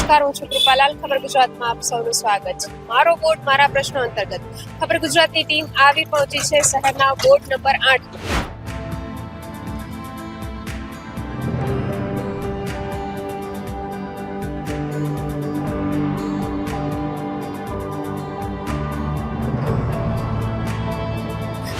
નમસ્કાર, હું છું કૃપાલાલ. ખબર ગુજરાતમાં આપ સૌનું સ્વાગત છે. મારો બોર્ડ મારા પ્રશ્નો અંતર્ગત ખબર ગુજરાતની ટીમ આવી પહોંચી છે શહેરના બોર્ડ નંબર 8.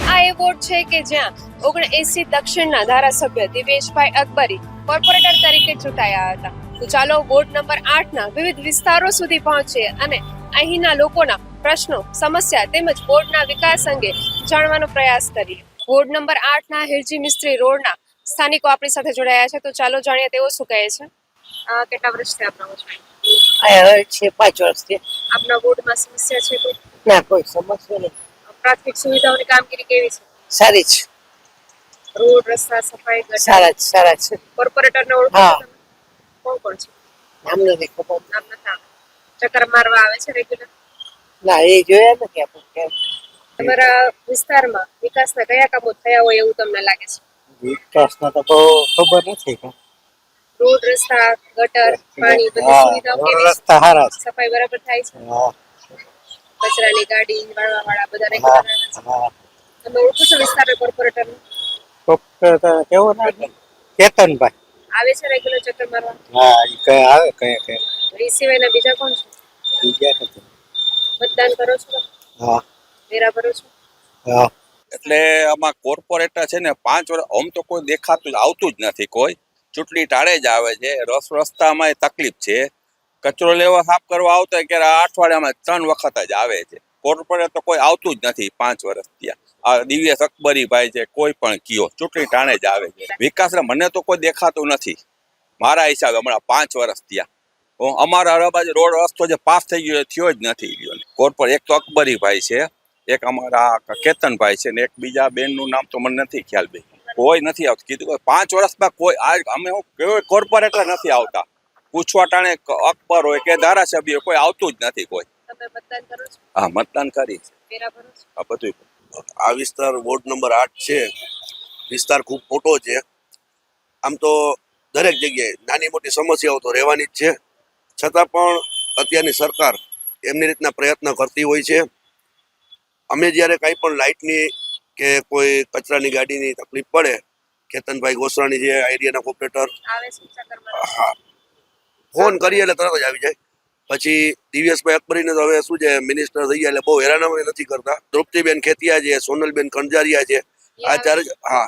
આ એ બોર્ડ છે કે જ્યાં 79 દક્ષિણના ધારાસભ્ય દિવેશભાઈ અકબરી કોર્પોરેટર તરીકે ચૂંટાયા હતા. તો ચાલો બોર્ડ નંબર 8 ના વિવિધ વિસ્તારો સુધી પહોંચીએ અને અહીંના લોકોના પ્રશ્નો, સમસ્યા તેમજ બોર્ડના વિકાસ અંગે જાણવાનો પ્રયાસ કરીએ. બોર્ડ નંબર 8 ના હિરજી મિસ્ત્રી રોડના સ્થાનિકો આપણી સાથે જોડાયા છે. તો ચાલો જાણીએ તેઓ શું કહે છે. કેટલા વર્ષથી આપના બોર્ડ છે? 5 વર્ષથી. આપના બોર્ડમાં સમસ્યા છે કોઈ? ના, કોઈ સમસ્યા નથી. પ્રાથમિક સુવિધાઓની કામગીરી કેવી છે? સારી છે. રોડ, રસ્તા, સફાઈ, સારા છે. કોર્પોરેટરને ઓળખો છો તમે? કોણ કોણ છે? નામ નથી ખબર. નામ નથી આવડતું. ચક્કર મારવા આવે છે રેગ્યુલર? ના, એ જોયા નથી આપણે. તમારા વિસ્તારમાં વિકાસના કયા કામો થયા હોય એવું તમને લાગે છે? વિકાસના તો બહુ ખબર નથી. રોડ, રસ્તા, ગટર, પાણી, બધી સુવિધાઓ કેવી છે? રસ્તા સારા છે. સફાઈ બરાબર થાય છે? હા, કચરાની ગાડી વાળવા બધા હા, રેગ્યુલર આવે છે? હા. તમે ઓળખો છો વિસ્તારના કોર્પોરેટરને? કેવું ના કેતનભાઈ. આવે છે રેગ્યુલર ચક્કર મારવા? હા, એ કઈ આવે કઈ એ સિવાયના બીજા કોણ છે? બીજા નથી. મતદાન કરો છો? હા, વેરા ભરો છો? હા. એટલે આમાં કોર્પોરેટર છે ને 5 વર્ષ આમ તો કોઈ દેખાતું આવતું જ નથી. કોઈ ચૂંટણી ટાળે જ આવે છે. રસ્તામાં તકલીફ છે. કચરો લેવા સાફ કરવા આવતો હોય કે અઠવાડિયામાં 3 વખત જ આવે છે. કોર્પોરેટર તો કોઈ આવતું જ નથી 5 વર્ષ ત્યાં. આ દિવ્યેશ અકબરીભાઈ છે, કોઈ પણ કયો ચૂંટણી ટાણે જ આવે છે. વિકાસ મને તો કોઈ દેખાતું નથી મારા હિસાબે. હમણાં 5 વર્ષ ત્યાં અમારા હરાબાજ રોડ રસ્તો જે પાસ થઈ ગયો થયો જ નથી. કોર્પોરેટ એક તો અકબરીભાઈ છે, એક અમારા કેતનભાઈ છે ને એક બીજા બેનનું નામ તો મને નથી ખ્યાલ. ભાઈ કોઈ નથી આવતું. કીધું 5 વર્ષમાં કોઈ અમે કોર્પોરેટર નથી આવતા. પૂછવા ટાણે અકબર હોય કે ધારાસભ્ય કોઈ આવતું જ નથી કોઈ. તમે મતદાન કરો છો? હા, મતદાન કરી છે. વેરા ભરો છો? આ બધું. આ વિસ્તાર વોર્ડ નંબર 8 છે. વિસ્તાર ખૂબ મોટો છે. આમ તો દરેક જગ્યાએ નાની મોટી સમસ્યાઓ તો રહેવાની જ છે. છતાં પણ અત્યારની સરકાર એમની રીતના પ્રયત્ન કરતી હોય છે. અમે જ્યારે કાંઈ પણ લાઇટની કે કોઈ કચરાની ગાડીની તકલીફ પડે, કેતનભાઈ ગોસ્વાણી જે એરિયાના કોર્પોરેટર, આવે છે ચક્કર મારવા? હા, ફોન કરીએ એટલે તરત જ આવી જાય. પછી દિવ્યેશભાઈ અકબરીને તો હવે શું છે, મિનિસ્ટર થઈ ગયા એટલે બહુ હેરાન નથી કરતા. તૃપ્તિબેન ખેતિયા છે, સોનલબેન કણજારિયા છે, આ ચાર. હા,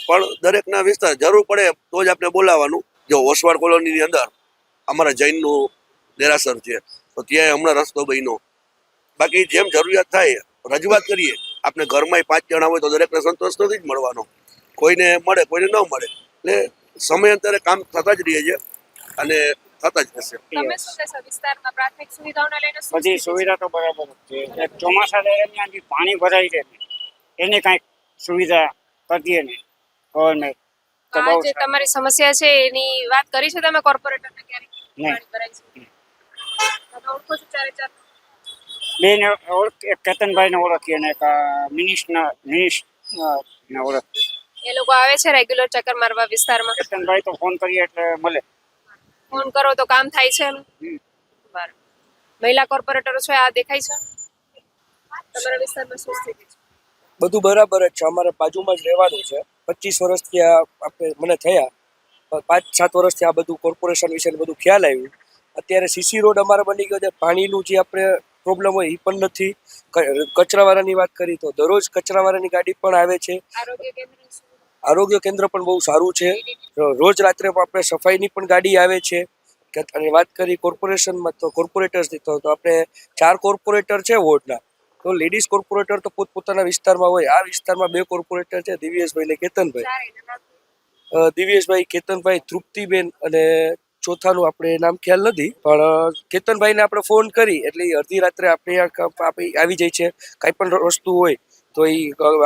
પણ દરેકના વિસ્તાર જરૂર પડે તો જ આપણે બોલાવવાનું. જો ઓસવાડ કોલોનીની અંદર અમારા જૈનનું દેરાસર છે, તો ત્યાં હમણાં રસ્તો બન્યો. બાકી જેમ જરૂરિયાત થાય રજૂઆત કરીએ. આપણે ઘરમાં 5 જણા હોય તો દરેકને સંતોષ નથી જ મળવાનો. કોઈને મળે, કોઈને ન મળે. એટલે સમયાંતરે કામ થતા જ રહે છે અને થતા જ રહેશે. તમે શું કહેશો વિસ્તારમાં પ્રાથમિક સુવિધાઓને લઈને શું બધી સ્થિતિ છે? સુવિધા તો બરાબર જ છે. એક ચોમાસા દરમિયાન જે પાણી ભરાય છે એની કાંઈક સુવિધા કરતી નહીં ગવર્મેન્ટ. તો બહુ આ જે તમારી સમસ્યા છે એની વાત કરી છે તમે કોર્પોરેટરને ક્યારેક? નહીં. પાણી ભરાય છે. તમે ઓળખો છો ચારે ચાર? બેને એક કેતનભાઈને ઓળખીએ અને એક મિનિસ્ટરને ઓળખીએ. એ લોકો આવે છે રેગ્યુલર ચક્કર મારવા વિસ્તારમાં? કેતનભાઈ તો ફોન કરીએ એટલે મળે. ફોન કરો તો કામ થાય છે એનું? હમ. બરાબર. મહિલા કોર્પોરેટરો છે આ દેખાય છે? તમારા વિસ્તારમાં શું સ્થિતિ છે? બધું બરાબર જ છે. અમારે બાજુમાં જ રહેવાનું છે. 25 વર્ષથી આ આપણે મને થયા, 5-7 વર્ષથી આ બધું કોર્પોરેશન વિશે બધું ખ્યાલ આવ્યું. અત્યારે સીસી રોડ અમારે બની ગયો છે. પાણીનું જે આપણે પ્રોબ્લેમ હોય એ પણ નથી. કચરાવાળાની વાત કરી તો દરરોજ કચરાવાળાની ગાડી પણ આવે છે. આરોગ્ય કેન્દ્રની સુવિધા? આરોગ્ય કેન્દ્ર પણ બહુ સારું છે. રોજ રાત્રે આપણે સફાઈની પણ ગાડી આવે છે. અને વાત કરી કોર્પોરેશનમાં તો કોર્પોરેટર્સની તો આપણે 4 કોર્પોરેટર છે વોર્ડના. તો લેડીઝ કોર્પોરેટર તો પોતપોતાના વિસ્તારમાં હોય. આ વિસ્તારમાં 2 કોર્પોરેટર છે, દિવ્યેશભાઈ અને કેતનભાઈ. દિવ્યેશભાઈ, કેતનભાઈ, તૃપ્તિબેન અને ચોથાનું આપણે નામ ખ્યાલ નથી. પણ કેતનભાઈને આપણે ફોન કરી એટલે અડધી રાત્રે આપણે આવી જાય છે. કાંઈ પણ વસ્તુ હોય તો એ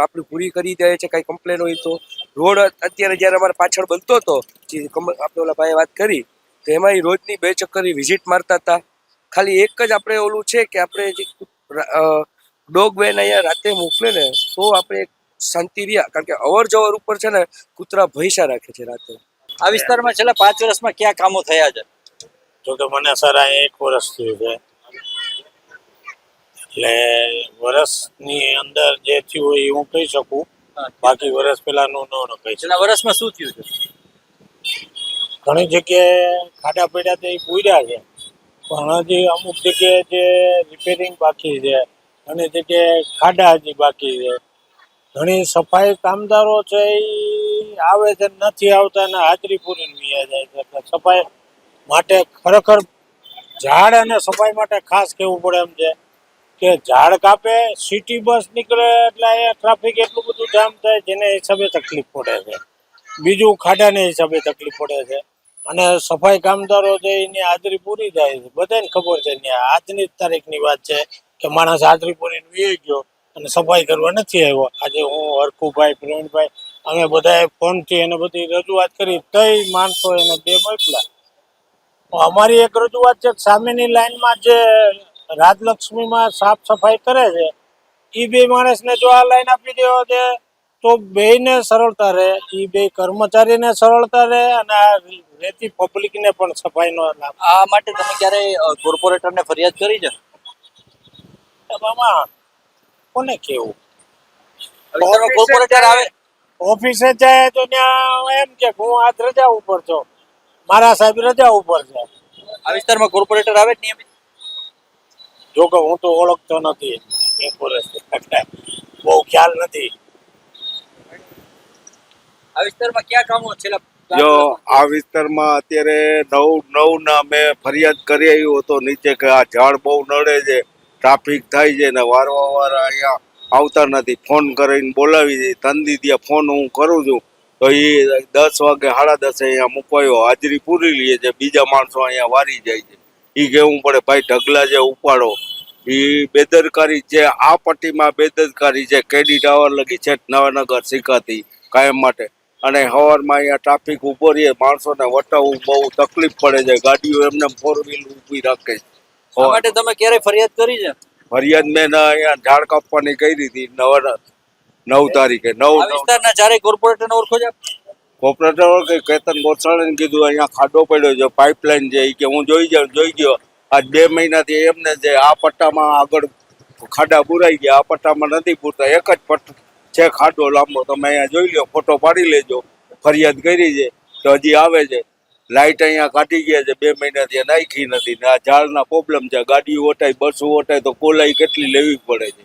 આપણે પૂરી કરી દે છે. કાંઈ કમ્પ્લેન હોય તો. રોડ અત્યારે જ્યારે અમારે પાછળ બનતો હતો, જે આપણે ઓલા ભાઈએ વાત કરી, તો એમાં એ રોજની 2 ચક્કર વિઝિટ મારતા હતા. ખાલી એક જ આપણે ઓલું છે કે આપણે જે ડોગ વેન અહીંયા રાતે મોકલે ને તો આપણે શાંતિ રહ્યા. કારણ કે અવર જવર ઉપર છે ને કૂતરા ભૈસા રાખે છે રાતે. આ વિસ્તારમાં છેલ્લા 5 વર્ષમાં ક્યાં કામો થયા છે? જોકે મને સર અહીંયા 1 વર્ષ થયું છે, એટલે વર્ષની અંદર જે થયું હોય એ હું કહી શકું, બાકી વર્ષ પહેલાનું ન કહી શકું. છેલ્લા વર્ષમાં શું થયું છે? ઘણી જગ્યાએ ખાડા પડ્યા તો એ પૂર્યા છે, પણ હજી અમુક જગ્યાએ જે રિપેરિંગ બાકી છે, ઘણી જગ્યાએ ખાડા હજી બાકી છે. ઘણી સફાઈ કામદારો છે એ આવે છે, નથી આવતા અને હાજરી પૂરીને વહી જાય છે. એટલે સફાઈ માટે ખરેખર ઝાડ અને સફાઈ માટે ખાસ કહેવું પડે એમ છે કે ઝાડ કાપે, સિટી બસ નીકળે એટલે અહીંયા ટ્રાફિક એટલું બધું જામ થાય જેને હિસાબે તકલીફ પડે છે. બીજું ખાડાને હિસાબે તકલીફ પડે છે. અને સફાઈ કામદારો છે એની હાજરી પૂરી જાય છે, બધાને ખબર છે. ત્યાં આજની જ તારીખની વાત છે કે માણસ હાજરી પૂરીને વી ગયો અને સફાઈ કરવા નથી આવ્યો. આજે હું હરખુભાઈ, પ્રવીણભાઈ, અમે બધાએ ફોનથી એને બધી રજૂઆત કરી, તઈ માણસો એને 2 મોકલા. અમારી એક રજૂઆત છે, સામેની લાઈનમાં જે રાજલક્ષ્મીમાં સાફ સફાઈ કરે છે એ 2 માણસને જો આ લાઈન આપી દેવા દે તો બેયને સરળતા રહે, એ 2 કર્મચારીને સરળતા રહે અને આ રહેતી પબ્લિકને પણ સફાઈનો લાભ. આ માટે તમે ક્યારેય કોર્પોરેટરને ફરિયાદ કરી છે? આમાં કોને કેવું? વિસ્તારમાં કોર્પોરેટર આવે, ઓફિસે જાય તો ત્યાં એમ કે હું આજ રજા ઉપર છું, મારા સાહેબ રજા ઉપર છે. આ વિસ્તારમાં કોર્પોરેટર આવે જ નિયમિત? જો કે હું તો ઓળખતો નથી, એ બહુ ખ્યાલ નથી. આ વિસ્તારમાં ક્યાં કામો છેલ્લા જો આ વિસ્તારમાં અત્યારે 9/9 મેં ફરિયાદ કરી આવ્યો હતો નીચે કે આ ઝાડ બહુ નડે છે, ટ્રાફિક થાય છે ને વારંવાર અહીંયા આવતા નથી. ફોન કરીને બોલાવી દે, 3 દી ત્યાં ફોન હું કરું છું તો એ 10 વાગે 10:30 અહીંયા મૂકવાયો, હાજરી પૂરી લે છે, બીજા માણસો અહીંયા વારી જાય છે. એ કહેવું પડે ભાઈ ઢગલા છે ઉપાડો. એ બેદરકારી છે, આ પટ્ટીમાં બેદરકારી છે. કેડી ટાવર લગી છે નવાનગર શીખાતી કાયમ માટે. અને સવારમાં અહીંયા ટ્રાફિક ઊભો રહીએ, માણસોને વટાવવું બહુ તકલીફ પડે છે. ગાડીઓ એમને 4 વ્હીલ ઊભી રાખે છે. આ માટે તમે ક્યારેય ફરિયાદ કરી છે? ફરિયાદ મેં અહીંયા ઝાડ કાપવાની કરી હતી 9 તારીખે. આ વિસ્તારના ચારેય કોર્પોરેટરને ઓળખો છો? કોર્પોરેટર કે કેતન ગોસાણીને કીધું અહીંયા ખાડો પડ્યો છે, પાઇપલાઇન છે, એ કે હું જોઈ ગયો. આજ 2 મહિનાથી એમને છે. આ પટ્ટામાં આગળ ખાડા પુરાઈ ગયા, આ પટ્ટામાં નથી પૂરતા. એક જ પટ્ટો છે ખાડો લાંબો, તમે અહીંયા જોઈ લો, ફોટો પાડી લેજો. ફરિયાદ કરી છે તો હજી આવે છે. લાઇટ અહીંયા કાઢી ગયા છે 2 મહિનાથી, નાખી નથી. ને આ ઝાડના પ્રોબ્લેમ છે, ગાડીઓ ઓટાય, બસો ઓટાય તો કોલાઈ કેટલી લેવી પડે છે.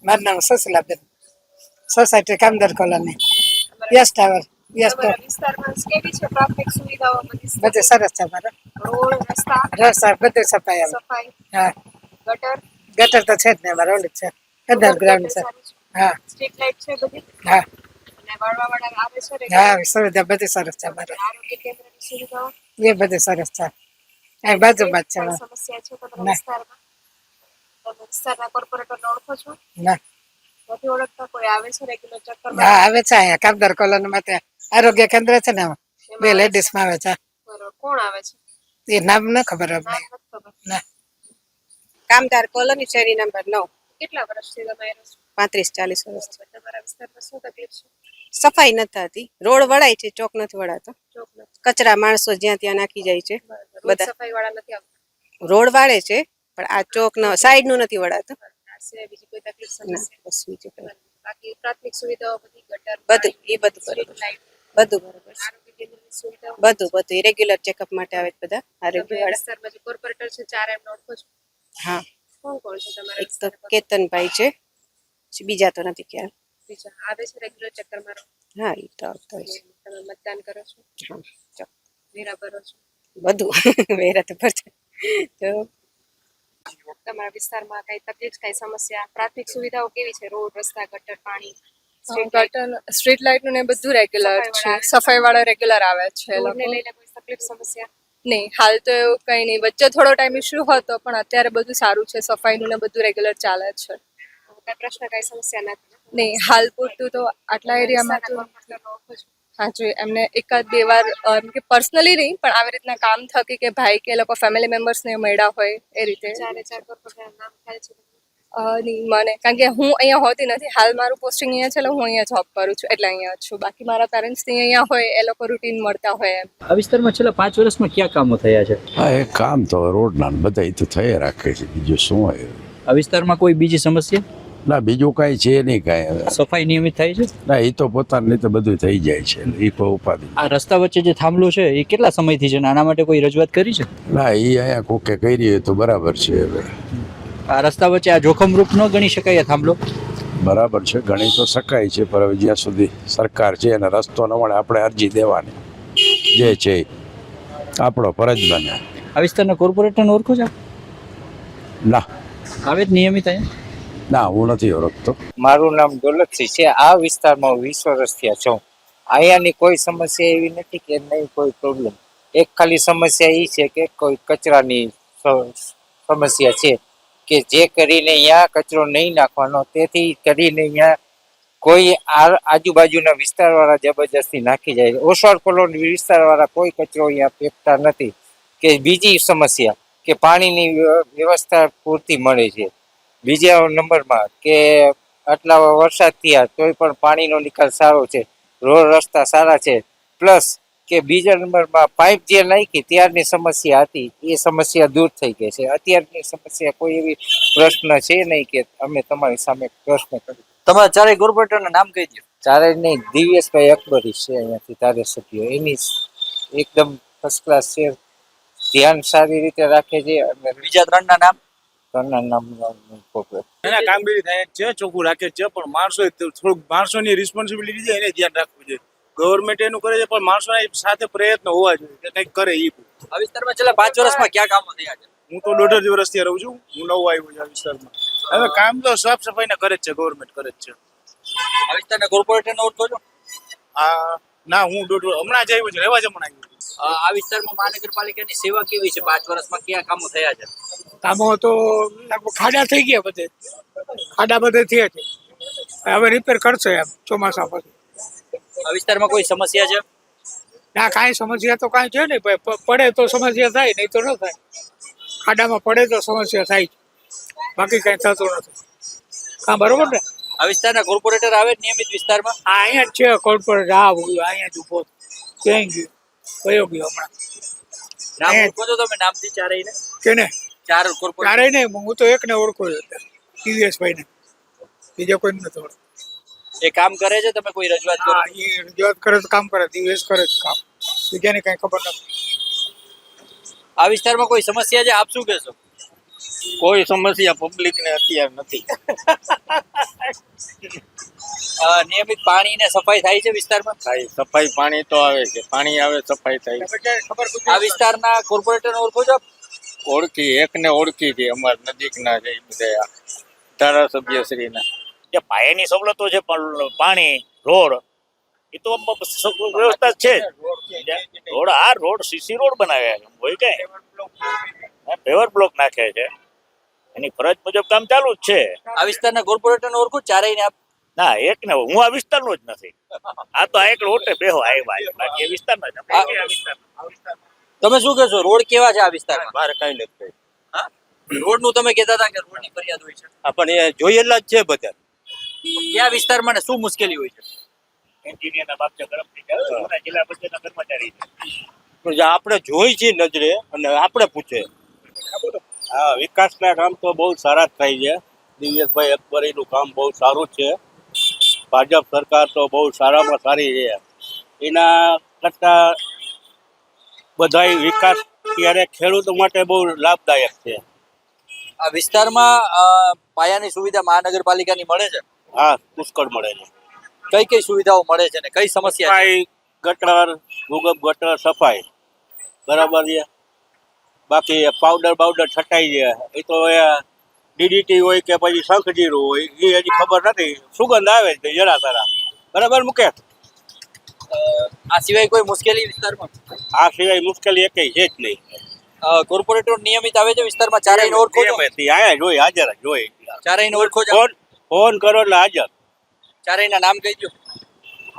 મારું નામ સુશીલાબેન, સોસાયટી કામદાર colony, yes tower. Yes tower વિસ્તારમાં કેવી છે ટ્રાફિક સુવિધાઓ? બધું સરસ છે. અમારે રોડ, રસ્તા, રસ્તા બધું સફાઈ આવે. સફાઈ, હા, ગટર, ગટર તો છે જ ને, અમારે ઓલું છે, અંડરગ્રાઉન્ડ છે. હા સ્ટ્રીટ લાઇટ છે બધી, હા અને વાળવા આવે છે regular? હા, સુવિધા બધી સરસ છે. અમારે આરોગ્ય કેન્દ્રની સુવિધાઓ એ બધું સરસ છે. અહીં બાજુમાં જ છે. કઈ સમસ્યા છે તમારા ના. વિસ્તારમાં? તમે વિસ્તારના કોર્પોરેટરને ઓળખો છો? ના, નથી ઓળખતા? કોઈ આવે છે રેગ્યુલર ચક્કર? હા આવે છે અહીંયા કામદાર કોલોનીમાં. ત્યાં આરોગ્ય કેન્દ્ર છે ને, 2 લેડીઝમાં આવે છે. કોણ આવે છે? એ નામ ન ખબર અમને. નામ નથી ખબર. ના, કામદાર કોલોની શેરી નંબર 9, કેટલા વર્ષથી તમે અહીં રહો છો? 35-40 વર્ષથી. તમારા વિસ્તારમાં શું તકલીફ છે? સફાઈ નથી થતી, રોડ વળાય છે, ચોક નથી વળાતો. ચોક નથી. કચરા માણસો જ્યાં ત્યાં નાખી જાય છે. રોજ બધા સફાઈ વાળા નથી આવતા? રોડ વાળે છે પણ આ ચોક સાઈડ નું નથી વળાતું. આ સિવાય બીજી કોઈ તકલીફ ના, સમસ્યા? બસ બીજું કંઈ. બાકી પ્રાથમિક સુવિધાઓ બધી, ગટર, બધું એ બધું સ્ટ્રીટ બરોબર, લાઇટ, બધું બરોબર છે. આરોગ્ય કેન્દ્રની સુવિધાઓ બધું રેગ્યુલર ચેકઅપ માટે આવે છે બધા આરોગ્ય તમે વાળા. વિસ્તારમાં જે કોર્પોરેટર છે 4 એમને ઓળખો છો? હા, કોણ કોણ છે તમારા એક તો વિસ્તારમાં? કેતનભાઈ છે, પછી બીજા તો નથી ખ્યાલ. બીજા આવે છે રેગ્યુલર ચક્કર મારો? હા, એ તો આવતા હોય છે. તમે મતદાન કરો છો? હા, ચોક. વેરા ભરો છો? બધું વેરા તો ભરશે. તો તમારા વિસ્તારમાં કઈ તકલીફ, કઈ સમસ્યા? પ્રાથમિક સુવિધાઓ કેવી છે? રોડ, રસ્તા, ગટર, પાણી, સ્ટ્રીટ લાઇટ? સ્ટ્રીટ લાઇટ નું ને બધું રેગ્યુલર છે. સફાઈવાળા સફાઈ વાળા રેગ્યુલર આવે છે. એ રોડને લોકો લઈને કોઈ તકલીફ, સમસ્યા? નહીં, હાલ તો એવું કઈ નહીં. વચ્ચે થોડો ટાઈમ ઇશ્યુ હતો પણ અત્યારે બધું સારું છે. સફાઈનું ને બધું રેગ્યુલર ચાલે છે. કઈ પ્રશ્ન, કઈ સમસ્યા નથી? નહીં, હાલ પૂરતું તો આટલા એરિયામાં તો કોર્પોરેટરને ઓળખો છો? હા જોઈએ, એમને એકાદ 2 વાર એમ કે પર્સનલી નહીં પણ આવી રીતના કામ થકી કે ભાઈ કે એ લોકો ફેમિલી મેમ્બર્સને મળ્યા હોય એ રીતે. 4 કોર્પોરેટરના નામ ખ્યાલ છે તમને? નહીં મને, કારણ કે હું અહીંયા હોતી નથી. હાલ મારું પોસ્ટિંગ અહીંયા છે એટલે હું અહીંયા જોબ કરું છું એટલે અહીંયા છું. બાકી મારા પેરેન્ટ્સની અહીંયા હોય, એ લોકો રૂટીન મળતા હોય એમ. આ વિસ્તારમાં છેલ્લા 5 વર્ષમાં કયા કામો થયા છે? હા એ કામ તો રોડના બધા એ તો થઈ રાખે છે, બીજું શું હોય. આ વિસ્તારમાં કોઈ બીજી સમસ્યા? ના બીજું કાંઈ છે નહીં કાંઈ. સફાઈ નિયમિત થાય છે? ના એ તો પોતાની રીતે બધું થઈ જાય છે, એ કોઈ ઉપાધિ. આ રસ્તા વચ્ચે જે થાંભલો છે એ કેટલા સમયથી છે? આના માટે કોઈ રજૂઆત કરી છે? ના એ અહીંયા કોકે કરી હોય તો બરાબર છે. હવે આ રસ્તા વચ્ચે આ જોખમરૂપ ન ગણી શકાય આ થાંભલો? બરાબર છે, ગણી તો શકાય છે, પણ હવે જ્યાં સુધી સરકાર છે અને રસ્તો ન મળે આપણે અરજી દેવાની જે છે આપણો ફરજ બને. આ વિસ્તારના કોર્પોરેટરને ઓળખો છો? ના આવે જ નિયમિત અહીંયા? ના હું નથી ઓળખતો. મારું નામ દોલતસિંહ છે. આ વિસ્તારમાં 20 વર્ષ થયા છું. અહીંયાની કોઈ સમસ્યા એવી નથી કે નહીં કોઈ પ્રોબ્લેમ. એક ખાલી સમસ્યા એ છે કે કોઈ કચરાની સમસ્યા છે કે જે કરીને અહીંયા કચરો નહીં નાખવાનો, તેથી કરીને અહીંયા કોઈ આજુબાજુના વિસ્તારવાળા જબરજસ્તી નાખી જાય. ઓસવાડ કોલોની વિસ્તારવાળા કોઈ કચરો અહીંયા ફેંકતા નથી. કે બીજી સમસ્યા કે પાણીની વ્યવસ્થા પૂરતી મળે છે. બીજા નંબરમાં કે આટલા વરસાદ થયા તોય પણ પાણીનો નિકાલ સારો છે, રોડ રસ્તા સારા છે. પ્લસ કે બીજા નંબરમાં પાઇપ જે નાખી ત્યારની સમસ્યા હતી એ સમસ્યા દૂર થઈ ગઈ છે. અત્યારની સમસ્યા કોઈ એવી પ્રશ્ન છે નહીં કે અમે તમારી સામે પ્રશ્ન કરી. તમારા ચારેય કોર્પોરેટરના નામ કહી દો. ચારે નહીં, દિવ્યેશભાઈ અકબરી છે અહીંયાથી ધારાસભ્ય. એની એકદમ ફર્સ્ટ ક્લાસ છે, ધ્યાન સારી રીતે રાખે છે. અને બીજા 3ના નામ? એના કામગીરી થાય છે, ચોખ્ખું રાખે છે, પણ માણસો થોડુંક માણસોની રિસ્પોન્સિબિલિટી છે એને ધ્યાન રાખવું જોઈએ. ગવર્મેન્ટ એનું કરે છે પણ માણસોના સાથે પ્રયત્ન હોવા જોઈએ કે કંઈક કરે. આ વિસ્તારમાં છેલ્લા 5 વર્ષમાં કયા કામો થયા છે? હું તો 1.5 વર્ષથી રહું છું, હું નવો આવ્યો છું આ વિસ્તારમાં. હવે કામ તો સાફ સફાઈના કરે જ છે, ગવર્મેન્ટ કરે જ છે. આ વિસ્તારના કોર્પોરેટરને ઓળખો છો? ના હું હમણાં જ આવ્યો છું, રહેવા જ હમણાં આવ્યો છું. આ વિસ્તારમાં મહાનગરપાલિકાની સેવા કેવી છે? 5 વર્ષમાં કયા કામો થયા છે? કામો તો લગભગ ખાડા થઈ ગયા, બધે ખાડા બધે થયા છે. હવે રિપેર કરશે એમ ચોમાસા પછી. આ વિસ્તારમાં કોઈ સમસ્યા છે? ના કાંઈ સમસ્યા તો કાંઈ છે નહીં. પડે તો સમસ્યા થાય, નહીં તો ન થાય. ખાડામાં પડે તો સમસ્યા થાય, બાકી કાંઈ થતું નથી. હા બરોબર ને. આ વિસ્તારના કોર્પોરેટર આવે નિયમિત વિસ્તારમાં? આ અહીંયા જ છે કોર્પોરેટ. હા અહીંયા જ ઉભો ક્યાંય ગયો, કયો ગયો હમણાં. નામ ઓળખો છો તમે નામથી ચારેયને? કેને? 4 કોર્પોરેટર. ચારે નહીં, હું તો એકને ઓળખું છું, દિવ્યેશભાઈને. બીજા કોઈ નથી ઓળખતો. એ કામ કરે છે? તમે કોઈ રજૂઆત કરો? હા એ રજૂઆત કરે તો કામ કરે, દિવ્યેશ કરે છે કામ. બીજાને કાંઈ ખબર નથી. આ વિસ્તારમાં કોઈ સમસ્યા છે? આપ શું કહેશો? કોઈ સમસ્યા પબ્લિકને અત્યારે નથી. નિયમિત પાણી ને સફાઈ થાય છે વિસ્તારમાં? થાય સફાઈ, પાણી તો આવે છે, પાણી આવે સફાઈ થાય. આ વિસ્તારના કોર્પોરેટરને ઓળખો છો? ઓળખી, એકને ઓળખી છે, અમારા નજીકના છે એ બધા ધારાસભ્ય શ્રીના. જે પાયાની સવલતો છે પણ પાણી, રોડ એ તો વ્યવસ્થા છે જ. રોડ સીસી રોડ બનાવ્યા છે, હોય કઈ પેવર બ્લોક નાખે છે, એની ફરજ મુજબ કામ ચાલુ જ છે. આ વિસ્તારના કોર્પોરેટરને ઓળખો? ચારેયને આપ? ના એકને, હું આ વિસ્તારનો જ નથી. આ તો આ એકલો ઓટે બેહો આવ્યા, બાકી એ વિસ્તારના જ. તમે શું કહેશો? રોડ કેવા છે આ વિસ્તારમાં? બહાર કઈ નથી. રોડનું તમે કહેતા હતા કે રોડની ફરિયાદ હોય છે. પણ એ જોયેલા જ છે બધા. કયા વિસ્તારમાં ને શું મુશ્કેલી હોય છે? એન્જિનિયરના બાપ છે, જિલ્લા પંચાયતના કર્મચારી છે. આપણે જોઈ છીએ નજરે અને આપણે પૂછે. હા વિકાસના કામ તો બહુ સારા જ થાય છે. દિવ્યેશભાઈ અકબરીનું કામ બહુ સારું છે. ભાજપ સરકાર તો બહુ સારામાં સારી છે. એના કરતા બધાય વિકાસ ત્યારે ખેડૂતો માટે બહુ લાભદાયક છે. આ વિસ્તારમાં પાયાની સુવિધા મહાનગરપાલિકાની મળે છે? હા પુષ્કળ મળે છે. કઈ કઈ સુવિધાઓ મળે છે ને કઈ સમસ્યા છે? ગટર, ભૂગર્ભ ગટર, સફાઈ બરાબર છે. બાકી પાવડર છટાઈ છે એ તો ડીડીટી હોય કે પછી શંખજીરું હોય એ હજી ખબર નથી. સુગંધ આવે છે જરા તારા, બરાબર મુકેશ. આ સિવાય કોઈ મુશ્કેલી વિસ્તારમાં? આ સિવાય મુશ્કેલી એકેય છે જ નહીં. કોર્પોરેટર નિયમિત આવે છે વિસ્તારમાં? ચારેયને ઓળખો છો? આયા જોઈ, હાજર જ જોઈ. ચારેયને ઓળખો છો? ફોન કરો એટલે હાજર. ચારેયના નામ કહી દો.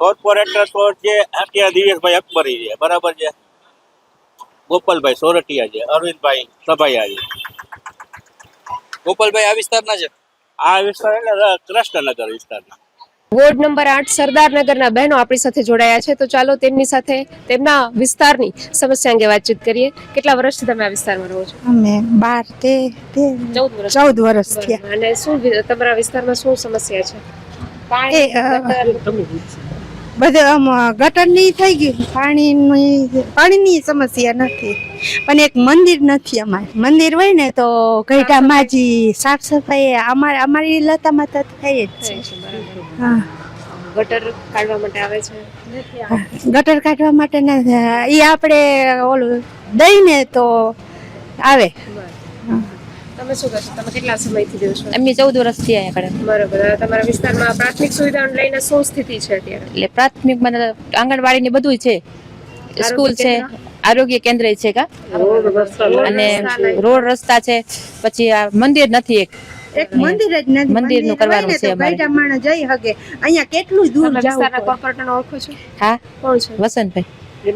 કોર્પોરેટર તો છે અત્યારે દિવ્યેશભાઈ અકબરી છે, બરાબર છે. ગોપાલભાઈ સોરઠિયા છે, અરવિંદભાઈ સભાયા છે. ગોપાલભાઈ આ વિસ્તારના છે? આ વિસ્તાર એટલે કૃષ્ણનગર વિસ્તારના. વોર્ડ નંબર 8 સરદારનગરના બહેનો આપણી સાથે જોડાયા છે, તો ચાલો તેમની સાથે તેમના વિસ્તારની સમસ્યા અંગે વાતચીત કરીએ. કેટલા વર્ષથી તમે આ વિસ્તારમાં રહો છો? અમે 14 વર્ષ થયા. અને શું તમારા વિસ્તારમાં શું સમસ્યા છે? પાણી, બધે આમ ગટરની થઈ ગયું, પાણીની સમસ્યા નથી, પણ એક મંદિર નથી. અમારે મંદિર હોય ને તો ઘઈટામાં જ સાફ સફાઈ અમારી લતામાં તો થઈ જ છે. હા, ગટર કાઢવા માટે આવે છે? ગટર કાઢવા માટે ને એ આપણે ઓલું દઈને તો આવે. તમે શું કરશો? તમે કેટલા સમયથી રહ્યો છો? અમે 14 વર્ષથી અહીંયા આગળ. બરોબર. તમારા વિસ્તારમાં પ્રાથમિક સુવિધાઓને લઈને શું સ્થિતિ છે અત્યારે? એટલે પ્રાથમિકમાં આંગણવાડી ને બધું છે, સ્કૂલ છે, આરોગ્ય કેન્દ્ર છે કા, અને રોડ રસ્તા છે, પછી આ મંદિર નથી, એક મંદિર જ નથી. મંદિરનું કરવાનું છે અમારે. ઘઈટા માણસ જઈ શકે, અહીંયા કેટલું દૂર તમે જવું વિસ્તારના પડે. કોર્પોરેટરને ઓળખો છો? હા, કોણ છે? વસંતભાઈ. એ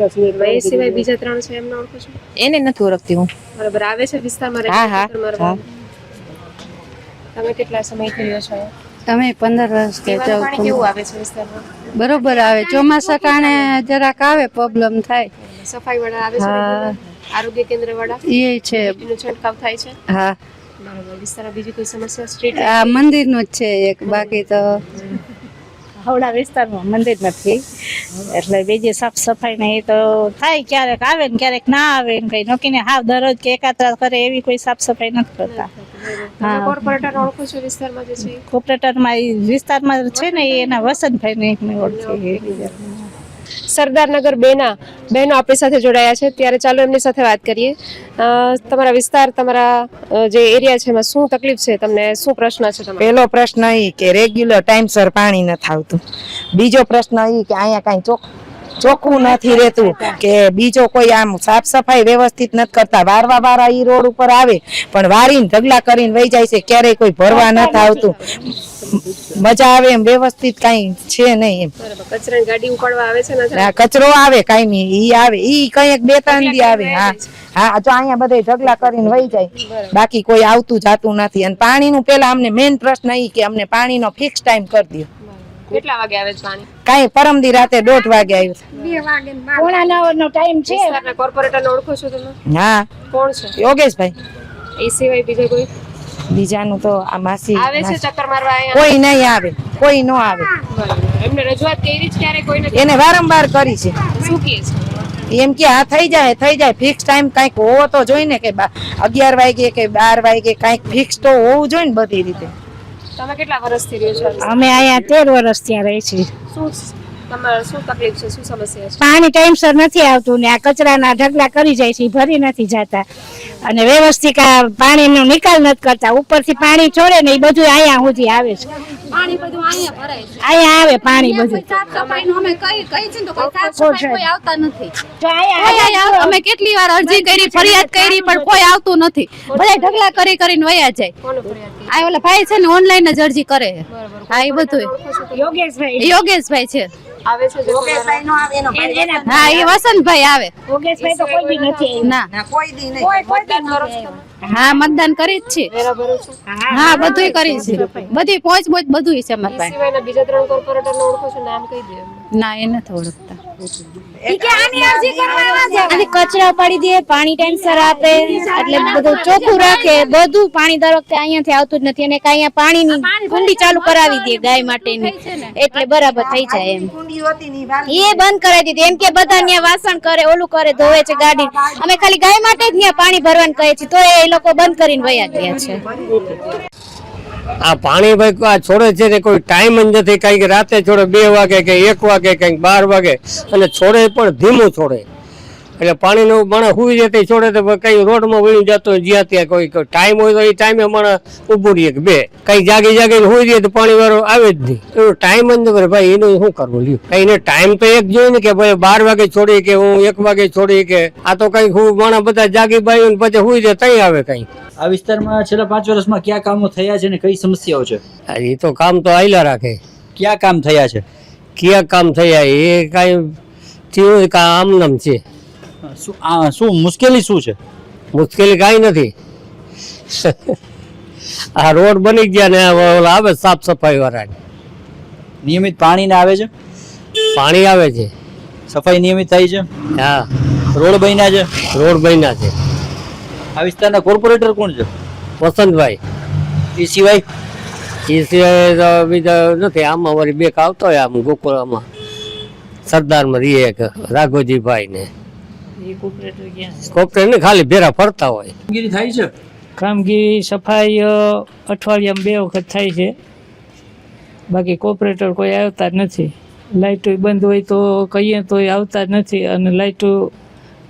સિવાય બીજા 3 છે, એમને ઓળખો છો? એને નથી ઓળખતી હું. બરોબર. આવે છે વિસ્તારમાં? હા, હા, તમારા તમે કેટલા સમયથી રહ્યો છો? તમે 15 વર્ષ કે પીવાનું પાણી કેવું આવે છે વિસ્તારમાં? બરોબર આવે. ચોમાસા ટાણે જરાક આવે, પ્રોબ્લેમ થાય. સફાઈ વાળા આવે છે? આરોગ્ય કેન્દ્ર વાળા એ છે. એનો છંટકાવ થાય છે? હા, બરોબર. વિસ્તારમાં બીજી કોઈ સમસ્યા? સ્ટ્રીટ આ મંદિરનું જ છે એક, બાકી તો હવડા વિસ્તારમાં મંદિર નથી, એટલે બીજી સાફ સફાઈ ને એ તો થાય, ક્યારેક આવે ને ક્યારેક ના આવે ને કઈ નોકીને હાવ દરરોજ કે એકાત્ર કરે એવી કોઈ સાફ સફાઈ નથી કરતા. તમે કોર્પોરેટર ઓળખો છો વિસ્તારમાં જે છે? કોર્પોરેટરમાં એ વિસ્તારમાં છે ને એના વસંતભાઈ ને ઓળખી. સરદારનગર બેના બહેનો આપણી સાથે જોડાયા છે, ત્યારે ચાલો એમની સાથે વાત કરીએ. તમારા વિસ્તાર, તમારા જે એરિયા છે એમાં શું તકલીફ છે તમને? શું પ્રશ્ન છે તમારો? પહેલો પ્રશ્ન એ કે રેગ્યુલર ટાઈમસર પાણી નથી આવતું. બીજો પ્રશ્ન એ કે અહીંયા કાંઈ ચોખ્ખું નથી રહેતું, કે બીજો કોઈ આમ સાફ સફાઈ વ્યવસ્થિત નથી કરતા. વારવા વાળા ઈ રોડ ઉપર આવે પણ વારીને ઢગલા કરીને વહી જાય છે, ક્યારેય કોઈ ભરવા નથી આવતું. મજા આવે એમ વ્યવસ્થિત કઈ છે નહીં એમ. કચરાની ગાડી ઉપાડવા આવે છે ને? કચરો આવે કાંઈ નહીં, ઈ આવે, ઈ કઈ 2-3 દી આવે. હા હા, જો અહીંયા બધા ઢગલા કરીને વહી જાય, બાકી કોઈ આવતું જાતું નથી. અને પાણીનું પેલા અમને મેઇન પ્રશ્ન ઈ કે અમને પાણીનો ફિક્સ ટાઈમ કરી દો. કેટલા વાગે આવે છે પાણી? કાંઈ પરમદી રાતે 1:30 વાગે આવ્યું. 9:15 નો ટાઈમ છે. વિસ્તારના કોર્પોરેટરને ઓળખો છો તમે? હા. કોણ છે? યોગેશભાઈ. એ સિવાય બીજા કોઈ? બીજાનું તો આ માસી આવે છે ચક્કર મારવા અહીંયા? કોઈ નહીં આવે, કોઈ નો આવે. એમને રજૂઆત કરી છે ક્યારે? કોઈ નથી? એને વારંવાર કરી છે. શું કહે છે? એમ કે આ થઈ જાય ફિક્સ ટાઈમ કાંઈક હોવો તો જોઈએ ને, કે 11 વાગે કે 12 વાગે કાંઈક ફિક્સ તો હોવું જોઈએ ને બધી રીતે. તમે કેટલા વર્ષથી રહ્યો છો? અમે અહીંયા 13 વર્ષ ત્યાં રહી છીએ. શું તમારે શું તકલીફ છે? શું સમસ્યા છે? પાણી ટાઈમસર નથી આવતું ને આ કચરાના ઢગલા કરી જાય છે, ભરી નથી જતા, અને વ્યવસ્થિત પાણીનો નિકાલ નથી કરતા. ઉપરથી પાણી છોડે ને એ બધું અહીંયા સુધી આવે છે. પાણી બધું અહીંયા ભરાય છે. અહીંયા આવે પાણી બધું. સાફ સફાઈનું અમે કઈ છે તો કોઈ સાફ સફાઈ કોઈ આવતા નથી. અમે કેટલી વાર અરજી કરી, ફરિયાદ કરી, પણ કોઈ આવતું નથી. બધા ઢગલા કરીને વયા જાય. આ ઓલા ભાઈ છે ને ઓનલાઈન જ અરજી કરે. હા, એ બધું યોગેશભાઈ છે. આવે છે? હા, એ વસંતભાઈ આવે. યોગેશભાઈ તો કોઈ દી નથી. ના, કોઈ દી નહીં. હા, મતદાન કરી જ છે. હા, બધું કરી છે. બધી પહોંચ બધું છે અમારી પાસે. સિવાયના બીજા 3 કોર્પોરેટરને ઓળખો છો? નામ કહી દો. ના, એ નથી ઓળખતા. કચરા પાડી દે, પાણી ટાઈમસર આપે, એટલે બધું ચોખ્ખું રાખે. બધું પાણી દર વખતે અહીંયાથી આવતું જ નથી, અને અહીંયા પાણીની કુંડી ચાલુ કરાવી દે ગાય માટેની, એટલે બરાબર થઈ જાય એમ. એ બંધ કરાવી દીધી, એમ કે બધા ત્યાં વાસણ કરે, ઓલું કરે, ધોવે છે ગાડી. અમે ખાલી ગાય માટે જ ત્યાં પાણી ભરવાનું કહે છે, તો એ લોકો બંધ કરીને વયા ગયા છે. આ પાણી ભાઈ આ છોડે છે ને કોઈ ટાઈમ જ નથી. કઈક રાતે છોડે 2 વાગે કે 1 વાગે, કઈક 12 વાગે, અને છોડે પણ ધીમું છોડે. એટલે પાણીનું માણસ હુઈ જતી છોડે તો કઈ રોડમાં વળી જતો હોય, જ્યાં ત્યાં કોઈ ટાઈમ હોય તો એ ટાઈમે માણસ ઊભું રહીએ કે 2 કઈ જાગીને હુઈ રહીએ તો પાણી વાળો આવે જ નહીં. એનો ટાઈમ જ નથી ભાઈ, એનું શું કરવું લ્યું? એને ટાઈમ તો એક જોઈએ ને, કે ભાઈ 12 વાગે છોડી, કે હું 1 વાગે છોડી, કે આ તો કઈ માણસ બધા જાગી બાઈ પછી હુઈ જાય તઈ આવે કઈ. આ વિસ્તારમાં છેલ્લા 5 વર્ષમાં કયા કામો થયા છે અને કઈ સમસ્યાઓ છે? એ તો કામ તો આયલા રાખે. કયા કામ થયા છે? કયા કામ થયા એ કઈ થયું આમ નામ છે. શું મુશ્કેલી શું છે? મુશ્કેલી કાંઈ નથી. આ રોડ બની ગયા ને ઓલા આવે સાફ સફાઈ વાળા નિયમિત પાણી ને આવે છે, પાણી આવે છે, સફાઈ નિયમિત થાય છે, હા રોડ બન્યા છે. રોડ બન્યા છે. આ વિસ્તારના કોર્પોરેટર કોણ છે? વસંતભાઈ. એ સિવાય એ સિવાય તો બીજા નથી. આમાં વળી બે આવતો હોય આમ ગોકુળામાં સરદારમાં રહીએ એક રાઘોજીભાઈ ને કોપરેટર ને ખાલી ભેરા ફરતા હોય. કામગીરી થાય છે. કામગીરી સફાઈ અઠવાડિયામાં 2 વખત થાય છે. બાકી કોર્પોરેટર કોઈ આવતા જ નથી. લાઇટો બંધ હોય તો કહીએ તો આવતા જ નથી, અને લાઇટો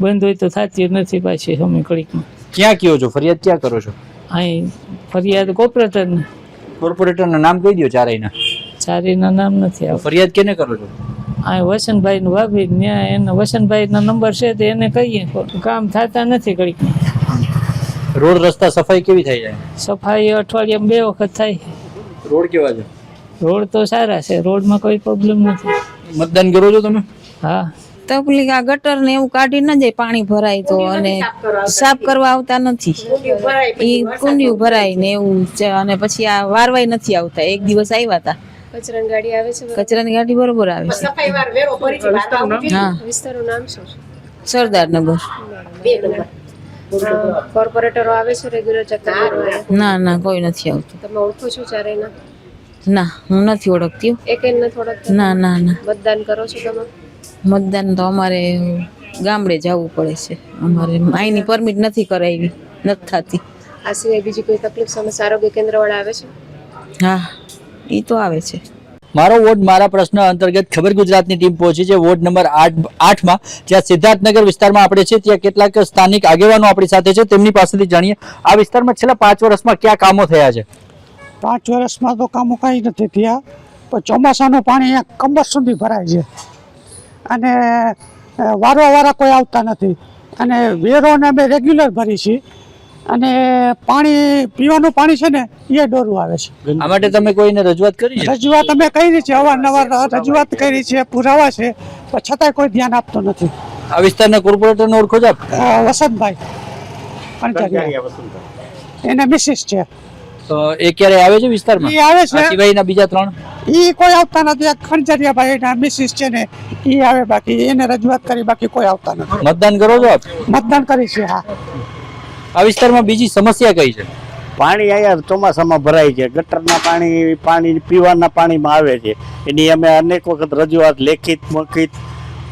બંધ હોય તો થતી જ નથી પાછી સમય ઘડીકમાં. ક્યાં કયો છો? ફરિયાદ ક્યાં કરો છો? અહીં ફરિયાદ કોર્પોરેટરને. કોર્પોરેટરના નામ કહી દો ચારેયના. ચારેયના નામ નથી આવતા. ફરિયાદ કેને કરો છો? અહીં વસંતભાઈનું ભાભી ત્યાં એનો વસંતભાઈનો નંબર છે તો એને કહીએ, કામ થતા નથી ઘડીકમાં. રોડ રસ્તા સફાઈ કેવી થઈ જાય? સફાઈ અઠવાડિયામાં 2 વખત થાય. રોડ કેવા છે? રોડ તો સારા છે, રોડમાં કોઈ પ્રોબ્લેમ નથી. મતદાન કરો છો તમે? હા. તકલીફ આ ગટર ને એવું કાઢી ન જાય, પાણી ભરાય તો, અને સાફ કરવા આવતા નથી. ઈ કુંડિયું ભરાય ને એવું છે, અને પછી આ વારવાય નથી આવતા. એક દિવસ આવ્યા હતા. કચરાની ગાડી આવે છે? કચરાની ગાડી બરોબર આવે છે. હા. વિસ્તારનું નામ શું છે? સરદારનગર. કોર્પોરેટરો આવે છે રેગ્યુલર ચક્કર મારવા? ના ના, કોઈ નથી આવતું. તમે ઓળખો છો ચારેયના? ના, હું નથી ઓળખતી. એકેયને નથી ઓળખતા? ના ના ના. મતદાન કરો છો તમે? મતદાન તો અમારે ગામડે જવું પડે છે. અમારે અહીંની પરમિટ નથી કરાવી, નથી થતી. આ સિવાય બીજી કોઈ તકલીફ સમસ્યા આરોગ્ય કેન્દ્ર વાળા આવે છે? હા, એ તો આવે છે. મારો વોર્ડ મારા પ્રશ્ન અંતર્ગત ખબર ગુજરાતની ટીમ પહોંચી છે વોર્ડ નંબર 8માં, જ્યાં સિદ્ધાર્થનગર વિસ્તારમાં આપણે છે. ત્યાં કેટલાક સ્થાનિક આગેવાનો આપણી સાથે છે, તેમની પાસેથી જાણીએ આ વિસ્તારમાં છેલ્લા 5 વર્ષમાં ક્યાં કામો થયા છે. 5 વર્ષમાં તો કામો કાંઈ નથી થયા, પણ ચોમાસાનું પાણી અહીંયા કમર સુધી ભરાય છે, અને વારંવાર કોઈ આવતા નથી. અને વેરોને અમે રેગ્યુલર ભરી છીએ, અને પાણી પીવાનું પાણી છે ને એ ડોરું આવે છે. આ માટે તમે કોઈને રજૂઆત કરી છે? રજૂઆત અમે કરી છે, અવારનવાર રજૂઆત કરી છે, પુરાવા છે, પણ છતાંય કોઈ ધ્યાન આપતો નથી. આ વિસ્તારના કોર્પોરેટરને ઓળખો છો? વસંતભાઈ એને મિસિસ છે. તો એ ક્યારે આવે છે વિસ્તારમાં? એ આવે છે. સિવાયના બીજા 3 એ કોઈ આવતા નથી. ખંજરિયા ભાઈ એના મિસિસ છે ને એ આવે, બાકી એને રજૂઆત કરી, બાકી કોઈ આવતા નથી. મતદાન કરો છો આપ? મતદાન કરી છે. હા. આ વિસ્તારમાં બીજી સમસ્યા કઈ છે? પાણી અહીંયા ચોમાસામાં ભરાય છે. ગટરના પાણી પીવાના પાણીમાં આવે છે. એની અમે અનેક વખત રજૂઆત લેખિત મૌખિક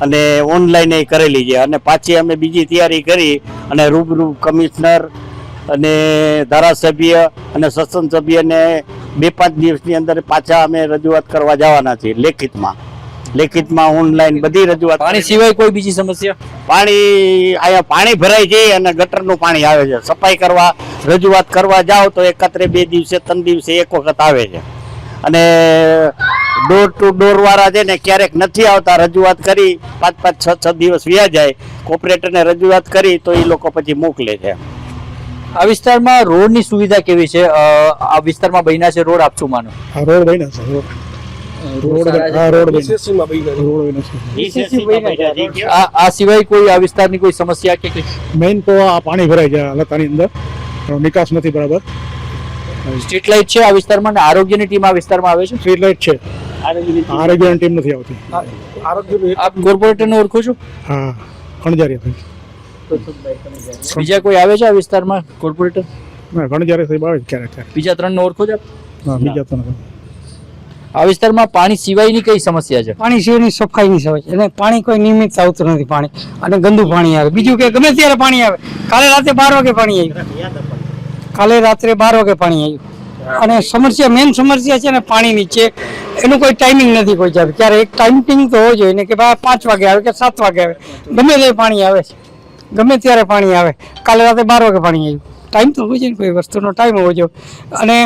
અને ઓનલાઈન કરેલી છે, અને પાછી અમે બીજી તૈયારી કરી અને રૂબરૂ કમિશનર અને ધારાસભ્ય અને સત્સંગ સભ્યને 2-5 દિવસની અંદર પાછા અમે રજૂઆત કરવા જવાના છીએ. લેખિતમાં ઓનલાઈન બધી રજૂઆત. પાણી સિવાય કોઈ બીજી સમસ્યા? પાણી અહીંયા પાણી ભરાય છે અને ગટરનું પાણી આવે છે. સફાઈ કરવા રજૂઆત કરવા જાઓ તો એકત્રે 2 દિવસે 3 દિવસે એક વખત આવે છે, અને ડોર ટુ ડોર વાળા છે ને ક્યારેક નથી આવતા. રજૂઆત કરી 5-5, 6-6 દિવસ વ્યા જાય. કોર્પોરેટરને રજૂઆત કરી તો એ લોકો પછી મોકલે છે. આ વિસ્તારમાં રોડની સુવિધા કેવી છે? આ વિસ્તારમાં બન્યા છે રોડ, આપ શું માનો? રોડ બન્યા છે. આ સિવાય કોઈ આ વિસ્તારની કોઈ સમસ્યા કે મેઇન તો આ પાણી ભરાય છે લતાની અંદર, નિકાસ નથી બરાબર. સ્ટ્રીટ લાઇટ છે આ વિસ્તારમાં, ને આરોગ્યની ટીમ આ વિસ્તારમાં આવે છે? સ્ટ્રીટ લાઇટ છે, આરોગ્યની ટીમ નથી આવતી. આપ કોર્પોરેટરને ઓળખો છો? હા, ખણજારી. બીજા કોઈ આવે છે આ વિસ્તારમાં કોર્પોરેટર? ખણજારી સાહેબ આવે છે ક્યારેક. બીજા 3 ને ઓળખો છો? બીજા તો આ વિસ્તારમાં પાણી સિવાયની કઈ સમસ્યા છે? પાણી સિવાયની સફાઈની સમસ્યા, અને પાણી કોઈ નિયમિત આવતું નથી પાણી, અને ગંદુ પાણી આવે. બીજું કે ગમે ત્યારે પાણી આવે. કાલે રાતે 12 વાગે પાણી આવ્યું. કાલે રાત્રે 12 વાગે પાણી આવ્યું. અને સમસ્યા મેઇન સમસ્યા છે ને પાણીની છે, એનું કોઈ ટાઈમિંગ નથી કોઈ જાવે. ક્યારે એક ટાઈમિંગ તો હોવો જોઈએ ને, કે ભાઈ 5 વાગે આવે કે 7 વાગે આવે, ગમે ત્યારે પાણી આવે છે, ગમે ત્યારે પાણી આવે. કાલે રાતે 12 વાગે પાણી આવ્યું. ટાઈમ તો હોવો જોઈએ ને, કોઈ વસ્તુનો ટાઈમ હોવો જોઈએ. અને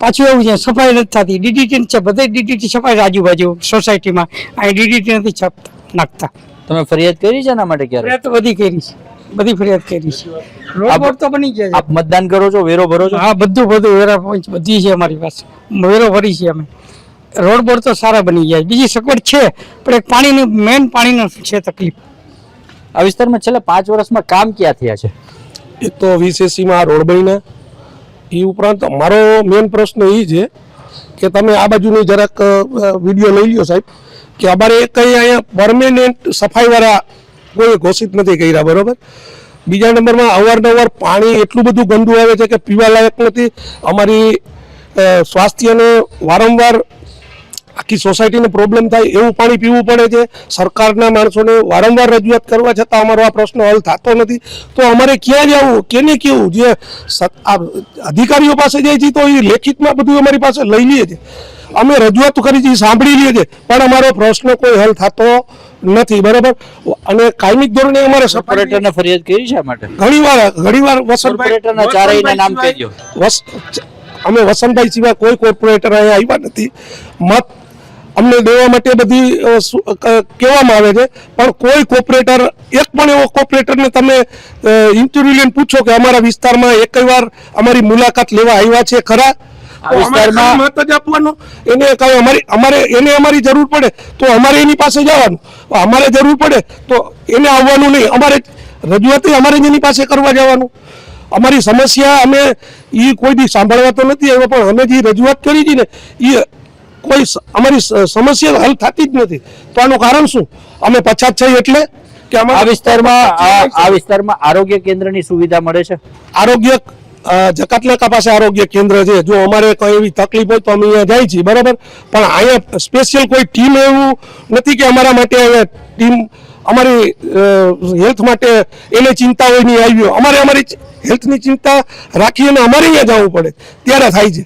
પાછું એવું છે, સફાઈ નથી થતી. ડીડીટી છે, બધે ડીડીટી સફાઈ આજુબાજુ સોસાયટીમાં, અહીં ડીડીટી નથી છાપતા નાખતા. તમે ફરિયાદ કરી છે એના માટે? ક્યારે? ફરિયાદ તો બધી કરી છે, બધી ફરિયાદ કરી છે. રોડ તો બની ગયા છે. આપ મતદાન કરો છો, વેરો ભરો છો? હા, બધું વેરા બધી છે અમારી પાસે, વેરો ભરી છે અમે. રોડ બોર્ડ તો સારા બની ગયા. બીજી સગવડ છે, પણ એક પાણીની મેઇન પાણીનો છે તકલીફ. આ વિસ્તારમાં છેલ્લા 5 વર્ષમાં કામ ક્યાં થયા છે? એ તો VCC માં રોડ બન્યા, એ ઉપરાંત મારો મેઇન પ્રશ્ન એ છે કે તમે આ બાજુની જરાક વિડીયો લઈ લ્યો સાહેબ, કે અમારે કંઈ અહીંયા પરમેનન્ટ સફાઈવાળા કોઈ ઘોષિત નથી કર્યા, બરોબર. બીજા નંબરમાં અવારનવાર પાણી એટલું બધું ગંદુ આવે છે કે પીવા લાયક નથી. અમારી સ્વાસ્થ્યને વારંવાર આખી સોસાયટીને પ્રોબ્લેમ થાય એવું પાણી પીવું પડે છે. સરકારના માણસોને વારંવાર રજૂઆત કરવા છતાં અમારો આ પ્રશ્ન હલ થતો નથી. તો અમારે ક્યાં જવું, કેને કેવું? જે અધિકારીઓ પાસે જાય છે તો એ લેખિતમાં બધું અમારી પાસે લઈ લે છે, અમે રજૂઆત કરી છે, સાંભળી લે છે, પણ અમારો પ્રશ્ન કોઈ હલ થતો નથી, બરાબર. અને કાયમી ધોરણે અમારે કોર્પોરેટરને ફરિયાદ કરી છે આ માટે ઘણીવાર કોર્પોરેટરના ચારેયના નામ કહેજો. અમે વસંતભાઈ સિવાય કોઈ કોર્પોરેટર અહીંયા આવ્યા નથી. મત અમને દેવા માટે બધી કહેવામાં આવે છે, પણ કોઈ કોર્પોરેટર, એક પણ એવો કોર્પોરેટરને તમે ઇન્ટરવ્યુ લઈને પૂછો કે અમારા વિસ્તારમાં એક વાર અમારી મુલાકાત લેવા આવ્યા છે ખરા? વિસ્તારમાં મત જ આપવાનો. એને એને અમારી જરૂર પડે તો અમારે એની પાસે જવાનું, અમારે જરૂર પડે તો એને આવવાનું નહીં. અમારે રજૂઆત અમારે જ એની પાસે કરવા જવાનું. અમારી સમસ્યા અમે એ કોઈ દી સાંભળવા તો નથી આવ્યો, પણ અમે જે રજૂઆત કરી હતી ને એ કોઈ અમારી સમસ્યા હલ થતી જ નથી. તો આનું કારણ શું? અમે પછાત છીએ એટલે કે આ વિસ્તારમાં આરોગ્ય કેન્દ્રની સુવિધા મળે છે? આરોગ્ય જકાતનાકા પાસે આરોગ્ય કેન્દ્ર છે. જો અમારે કઈ એવી તકલીફ હોય તો અમે અહીંયા જાય છીએ, બરાબર. પણ અહીંયા સ્પેશિયલ કોઈ ટીમ એવું નથી કે અમારા માટે અહીંયા ટીમ અમારી હેલ્થ માટે એને ચિંતા હોય નહીં આવ્યો. અમારે અમારી હેલ્થની ચિંતા રાખીને અમારે અહીંયા જવું પડે ત્યારે થાય છે.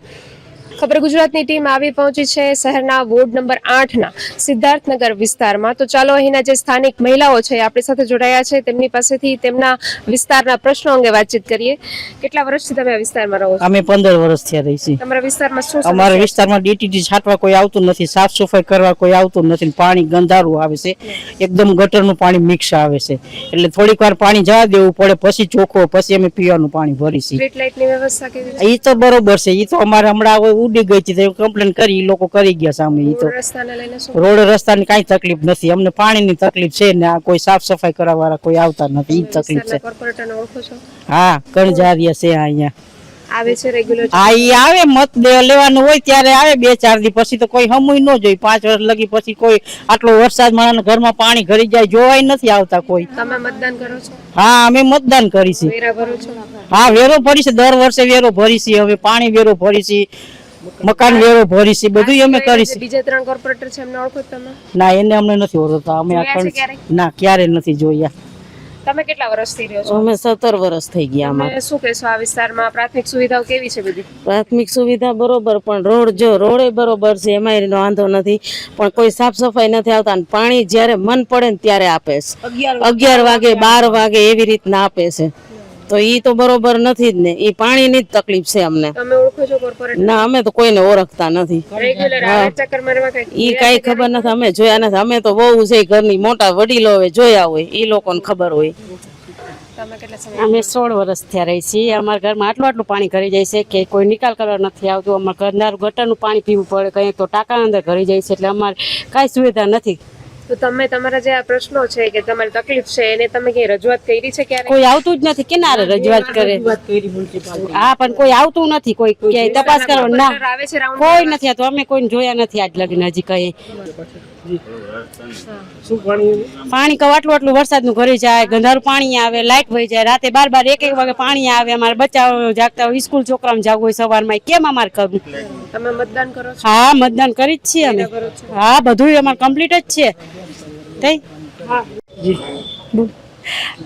ખબર ગુજરાતની ટીમ આવી પહોંચી છે શહેરના વોર્ડ નંબર 8ના સિદ્ધાર્થનગર વિસ્તારમાં. તો ચાલો અહીંના જે સ્થાનિક મહિલાઓ છે આપણી સાથે જોડાયા છે, તેમની પાસેથી તેમના વિસ્તારના પ્રશ્નો અંગે વાતચીત કરીએ. કેટલા વર્ષથી તમે આ વિસ્તારમાં રહો છો? અમે 15 વર્ષથી રહી છીએ. તમારા વિસ્તારમાં શું અમારા વિસ્તારમાં ડીટીટી છાંટવા કોઈ આવતું નથી, સાફ સફાઈ કરવા કોઈ આવતું નથી, પાણી ગંધારું આવે છે, એકદમ ગટરનું પાણી મિક્સ આવે છે. એટલે થોડીક વાર પાણી જવા દેવું પડે, પછી ચોખ્ખો, પછી અમે પીવાનું પાણી ભરી છીએ. સ્ટ્રીટ લાઇટની વ્યવસ્થા કેવી છે? એ તો બરોબર છે. એ તો અમારે હમણાં ઉડી ગઈ છે, કમ્પ્લેન કરી, લોકો કરી ગયા સામે. એ તો રસ્તાને લઈને શું? રોડ રસ્તાની કાંઈ તકલીફ નથી, અમને પાણીની તકલીફ છે ને આ કોઈ સાફ સફાઈ કરવા વાળા કોઈ આવતા નથી, એ તકલીફ છે. કોર્પોરેટરને ઓળખો છો? હા, કણજારિયા છે અહીંયા. આવે છે રેગ્યુલર? હા, એ આવે, મત લેવાનું હોય ત્યારે આવે 2-4 દી, પછી તો કોઈ હમુય ન જોઈ. 5 વર્ષ લગી પછી કોઈ આટલો વરસાદ માણસના ઘરમાં પાણી ઘરી જાય જોવાય નથી આવતા કોઈ. તમે મતદાન કરો છો? હા, અમે મતદાન કરી છે. વેરા ભરો છો? હા, વેરો ભરી છે, દર વર્ષે વેરો ભરી છે. હવે પાણી વેરો ભરી છે, મકાન વેરો ભરી છે, બધું અમે કરી છે. બીજા 3 કોર્પોરેટર છે, એમને ઓળખો તમે? ના, એને અમને નથી ઓળખતા. અમે ના, ક્યારે નથી જોયા. તમે કેટલા વર્ષથી રહ્યો છો? અમે 17 વર્ષ થઈ ગયા. તમે શું કહેશો આ વિસ્તારમાં પ્રાથમિક સુવિધાઓ કેવી છે બધી? પ્રાથમિક સુવિધા બરોબર, પણ રોડ બરોબર છે, એમાં એનો વાંધો નથી, પણ કોઈ સાફ સફાઈ નથી આવતા. અને પાણી જ્યારે મન પડે ને ત્યારે આપે છે, 11 વાગે 12 વાગે એવી રીતના આપે છે. તો ઈ તો બરોબર નથી જ ને, ઈ પાણીની જ તકલીફ છે અમને. તમે ઓળખો છો કોર્પોરેટર? ના, અમે તો કોઈને ઓળખતા નથી. રેગ્યુલર આવે ચક્કર મારવા કઈ? ઈ કઈ ખબર નથી, અમે જોયા નથી. અમે તો બહુ છે ઘરની મોટા વડીલો હોય, જોયા હોય, ઈ લોકોને ખબર હોય. અમે 16 વર્ષ થયા રહી છીએ. અમારા ઘરમાં આટલું પાણી ઘરી જાય છે કે કોઈ નિકાલ કરવા નથી આવતું. અમારા ઘરના ગટરનું પાણી પીવું પડે, કંઈક તો ટાંકા અંદર ઘરી જાય છે, એટલે અમારે કાંઈ સુવિધા નથી. તો તમે તમારા જે આ પ્રશ્નો છે કે તમારી તકલીફ છે એને તમે ક્યાંય રજૂઆત કરી છે ક્યારે? કોઈ આવતું જ નથી, કેનારે રજૂઆત કરે? હા, પણ કોઈ આવતું નથી, કોઈ ક્યાંય તપાસ કરવા ના આવે છે રાઉન્ડ? કોઈ નથી આવતું. અમે કોઈને જોયા નથી આજ લગીને હજી કઈ. પાણી કહું આટલું વરસાદનું ઘરે જાય, ગંધારું પાણી આવે, લાઈટ વહી જાય, રાતે 12 1 વાગે પાણી આવે. અમારે બચ્ચાઓ જાગતા હોય, સ્કૂલ છોકરાઓ જાગવું હોય સવારમાં, કેમ અમારે કરવું? તમે મતદાન કરો છો? હા, મતદાન કરી જ છીએ અમે. હા, બધું અમારે કમ્પ્લીટ જ છે.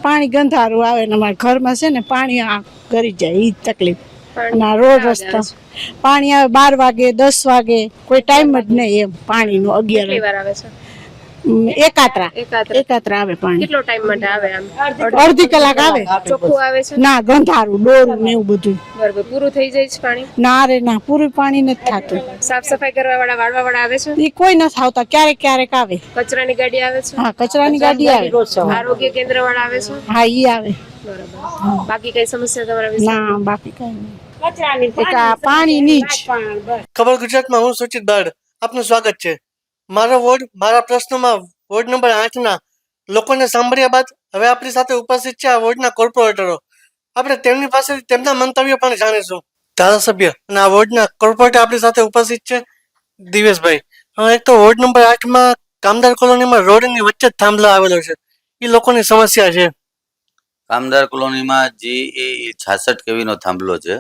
પાણી ગંધારું આવે ને અમારા ઘરમાં છે ને પાણી કરી જાય, એ તકલીફ. અને રોડ રસ્તા પાણી આવે 12 વાગે 10 વાગે, કોઈ ટાઈમ જ નહીં એમ પાણીનો. 11 વાર આવે છે? એકાત્રા આવે પાણી. કેટલો ટાઈમ માટે આવે? આમ અડધી કલાક આવે. ચોખ્ખું આવે છે? ના, ગંધારું ડોરું ને એવું બધું. બરાબર. પૂરું થઈ જાય છે પાણી? ના રે ના, પૂરું પાણી નથી થતું. સાફ સફાઈ કરવા વાળા વાળવા વાળા આવે છે? એ કોઈ નથી આવતા, ક્યારેક આવે. કચરાની ગાડી આવે છે? હા, કચરાની ગાડી આવે. આરોગ્ય કેન્દ્ર વાળા આવે છે? હા, ઈ આવે. બરાબર. બાકી કઈ સમસ્યા તમારા વિસ્તારમાં? ના, બાકી કઈ નહીં. પાણીની જ. ખબર ગુજરાતમાં હું સુચિત બાળ, આપનું સ્વાગત છે. મારો વોર્ડ, મારા પ્રશ્નોમાં વોર્ડ નંબર 8ના લોકોને સાંભળ્યા બાદ હવે આપણી સાથે ઉપસ્થિત છે આ વોર્ડના કોર્પોરેટરો. આપણે તેમની પાસેથી તેમના મંતવ્યો પણ જાણીશું. ધારાસભ્ય અને આ વોર્ડના કોર્પોરેટર આપણી સાથે ઉપસ્થિત છે દિવેશભાઈ. એક તો વોર્ડ નંબર 8માં કામદાર કોલોનીમાં રોડની વચ્ચે જ થાંભલો આવેલો છે, એ લોકોની સમસ્યા છે. કામદાર કોલોનીમાં જે એ 66 કેવીનો થાંભલો છે,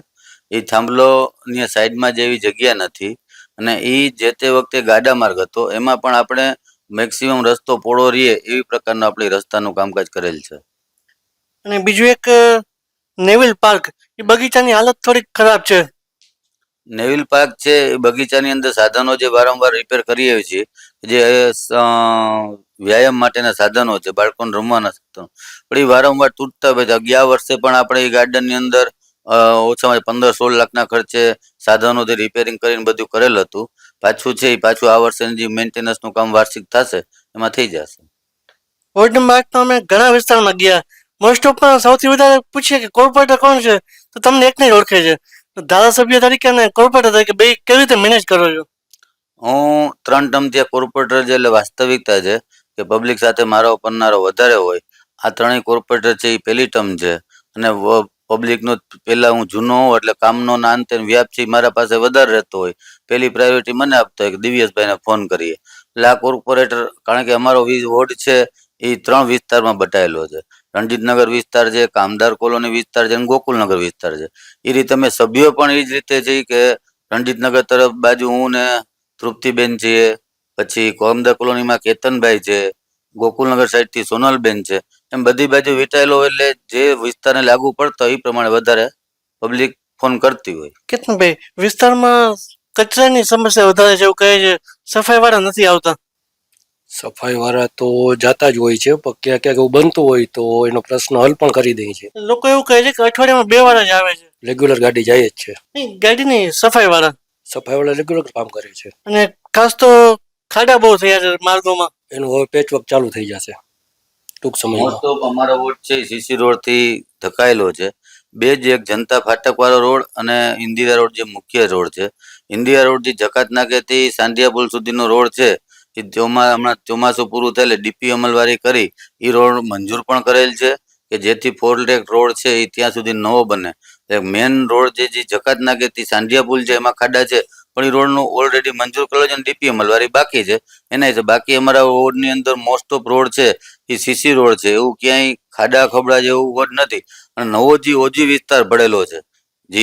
એ થાંભલોની સાઈડમાં જેવી જગ્યા નથી અને એ જે તે વખતે ગાડા માર્ગ હતો, એમાં પણ આપણે મેક્સિમમ રસ્તો પોળો રહીએ એવી પ્રકારનું આપણે રસ્તાનું કામકાજ કરેલ છે. અને બીજું એક નેવિલ પાર્ક, એ બગીચાની હાલત થોડીક ખરાબ છે. નેવિલ પાર્ક છે એ બગીચાની અંદર સાધનો જે વારંવાર રિપેર કરીએ છીએ, જે વ્યાયામ માટેના સાધનો છે, બાળકોને રમવાના સાધનો, પણ એ વારંવાર તૂટતા હોય છે. ગયા વર્ષે પણ આપણે એ ગાર્ડનની અંદર ઓછામાં 15-16 લાખના ખર્ચે સાધનોથી રિપેરિંગ કરીને બધું કરેલ હતું. પાછું છે એ પાછું આ વર્ષે જે મેન્ટેનન્સનું કામ વાર્ષિક થશે એમાં થઈ જશે. વોર્ડ નંબર 8માં અમે ઘણા વિસ્તારમાં ગયા, મોસ્ટ ઓફમાં સૌથી વધારે પૂછીએ કે કોર્પોરેટર કોણ છે, તો તમને એકને જ ઓળખે છે. ધારાસભ્ય તરીકે અને કોર્પોરેટર તરીકે બે કેવી રીતે મેનેજ કરો છો? હું 3 ટર્મથી કોર્પોરેટર છે, એટલે વાસ્તવિકતા છે કે પબ્લિક સાથે મારો પન્નારો વધારે હોય. આ 3 કોર્પોરેટર છે એ પહેલી ટર્મ છે અને પબ્લિકનો પહેલા હું જૂનો હોઉં એટલે કામનો ના અંતે વ્યાપ છે મારા પાસે વધારે રહેતો હોય. પહેલી પ્રાયોરિટી મને આપતો હોય કે દિવ્યેશભાઈને ફોન કરીએ. એટલે આ કોર્પોરેટર, કારણ કે અમારો વોર્ડ છે એ 3 વિસ્તારમાં બટાયેલો છે. રણજીતનગર વિસ્તાર છે, કામદાર કોલોની વિસ્તાર છે અને ગોકુલનગર વિસ્તાર છે. એ રીતે અમે સભ્યો પણ એ જ રીતે છે કે રણજીતનગર તરફ બાજુ હું ને તૃપ્તિબેન છીએ, પછી કામદાર કોલોનીમાં કેતનભાઈ છે, ગોકુલનગર સાઈડથી સોનલબેન છે, એમ બધી બાજુ વીટાયેલો હોય એટલે જે વિસ્તારને લાગુ પડતો હોય એ પ્રમાણે વધારે પબ્લિક ફોન કરતી હોય. કેતનભાઈ, વિસ્તારમાં કચરાની સમસ્યા વધારે છે એવું કહે છે, સફાઈ વાળા નથી આવતા. સફાઈ વાળા તો જાતા જ હોય છે, પણ ક્યાંક ક્યાંક એવું બનતું હોય તો એનો પ્રશ્ન હલ પણ કરી દે છે. લોકો એવું કહે છે કે અઠવાડિયામાં 2 વાર જ આવે છે. રેગ્યુલર ગાડી જાય જ છે. ગાડીની સફાઈ વાળા રેગ્યુલર કામ કરે છે. અને ખાસ તો ખાડા બહુ થયા છે માર્ગોમાં, એનું હવે પેચવર્ક ચાલુ થઈ જશે ટૂંક સમયમાં. મોસ્ટ ઓફ અમારો વોર્ડ છે સીસી રોડથી ધકાયેલો છે. બે જ, એક જનતા ફાટક વાળો રોડ અને ઇન્દિરા રોડ જે મુખ્ય રોડ છે. ઇન્દિરા રોડ જે જકાત નાકેથી સાંધિયા પુલ સુધીનો રોડ છે, એ હમણાં ચોમાસું પૂરું થાય એટલે ડીપી અમલવારી કરી એ રોડ મંજૂર પણ કરેલ છે કે જેથી 4 લેન રોડ છે એ ત્યાં સુધી નવો બને. મેન રોડ જે જકાત નાકેથી સાંધિયા પુલ છે એમાં ખાડા છે, પણ એ રોડનું ઓલરેડી મંજૂર કરેલો છે અને ડીપી અમલવારી બાકી છે. એના છે બાકી અમારા વોર્ડની અંદર મોસ્ટ ઓફ રોડ છે એ સીસી રોડ છે, એવું ક્યાંય ખાડા ખબડા જેવું વોર્ડ નથી. અને નવો જે ઓજી વિસ્તાર ભરેલો છે જે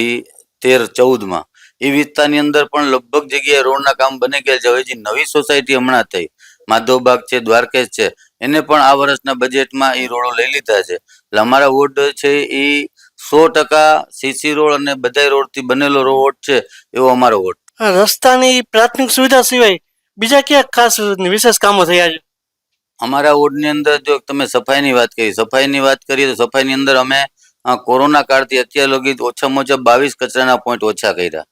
13-14માં, એ વિસ્તારની અંદર પણ લગભગ જગ્યાએ રોડના કામ બની ગયા છે. હવે જે નવી સોસાયટી હમણાં થઈ માધવબાગ છે, દ્વારકેશ છે, એને પણ આ વર્ષના બજેટમાં એ રોડો લઈ લીધા છે. એટલે અમારા વોર્ડ છે એ 100% સીસી રોડ અને બધા રોડથી બનેલો રોડ છે એવો અમારો વોર્ડ. રસ્તાની પ્રાથમિક સુવિધા સિવાય બીજા ક્યાં ખાસ વિશેષ કામો થયા છે? અમારા વોર્ડની અંદર જો તમે સફાઈની વાત કરીએ તો સફાઈની અંદર અમે કોરોના કાળથી અત્યાર લગી ઓછામાં ઓછા 22 કચરાના પોઈન્ટ ઓછા કર્યા.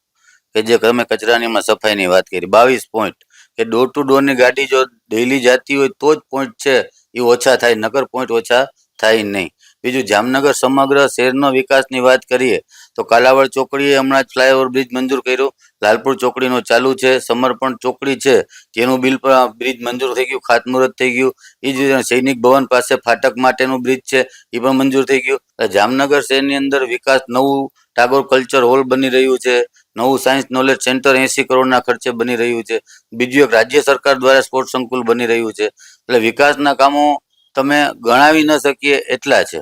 કે જે તમે કચરાની સફાઈની વાત કરી, 22 પોઈન્ટ કે ડોર ટુ ડોરની ગાડી જો ડેઈલી જતી હોય તો જ પોઈન્ટ છે એ ઓછા થાય, નકર પોઈન્ટ ઓછા થાય નહીં. બીજું, જામનગર સમગ્ર શહેરનો વિકાસની વાત કરીએ તો કાલાવડ ચોકડીએ હમણાં જ ફ્લાયઓવર બ્રિજ મંજૂર કર્યો, લાલપુર ચોકડીનો ચાલુ છે, સમર્પણ ચોકડી છે તેનું બ્રિજ મંજૂર થઈ ગયું, ખાતમુહૂર્ત થઈ ગયું. એ જ રીતે સૈનિક ભવન પાસે ફાટક માટેનું બ્રિજ છે એ પણ મંજૂર થઈ ગયું. જામનગર શહેરની અંદર વિકાસ, નવું ટાગોર કલ્ચર હોલ બની રહ્યું છે, નવું સાયન્સ નોલેજ સેન્ટર 80 કરોડના ખર્ચે બની રહ્યું છે. બીજું એક રાજ્ય સરકાર દ્વારા સ્પોર્ટ્સ સંકુલ બની રહ્યું છે. એટલે વિકાસના કામો તમે ગણાવી ન શકીએ એટલા છે.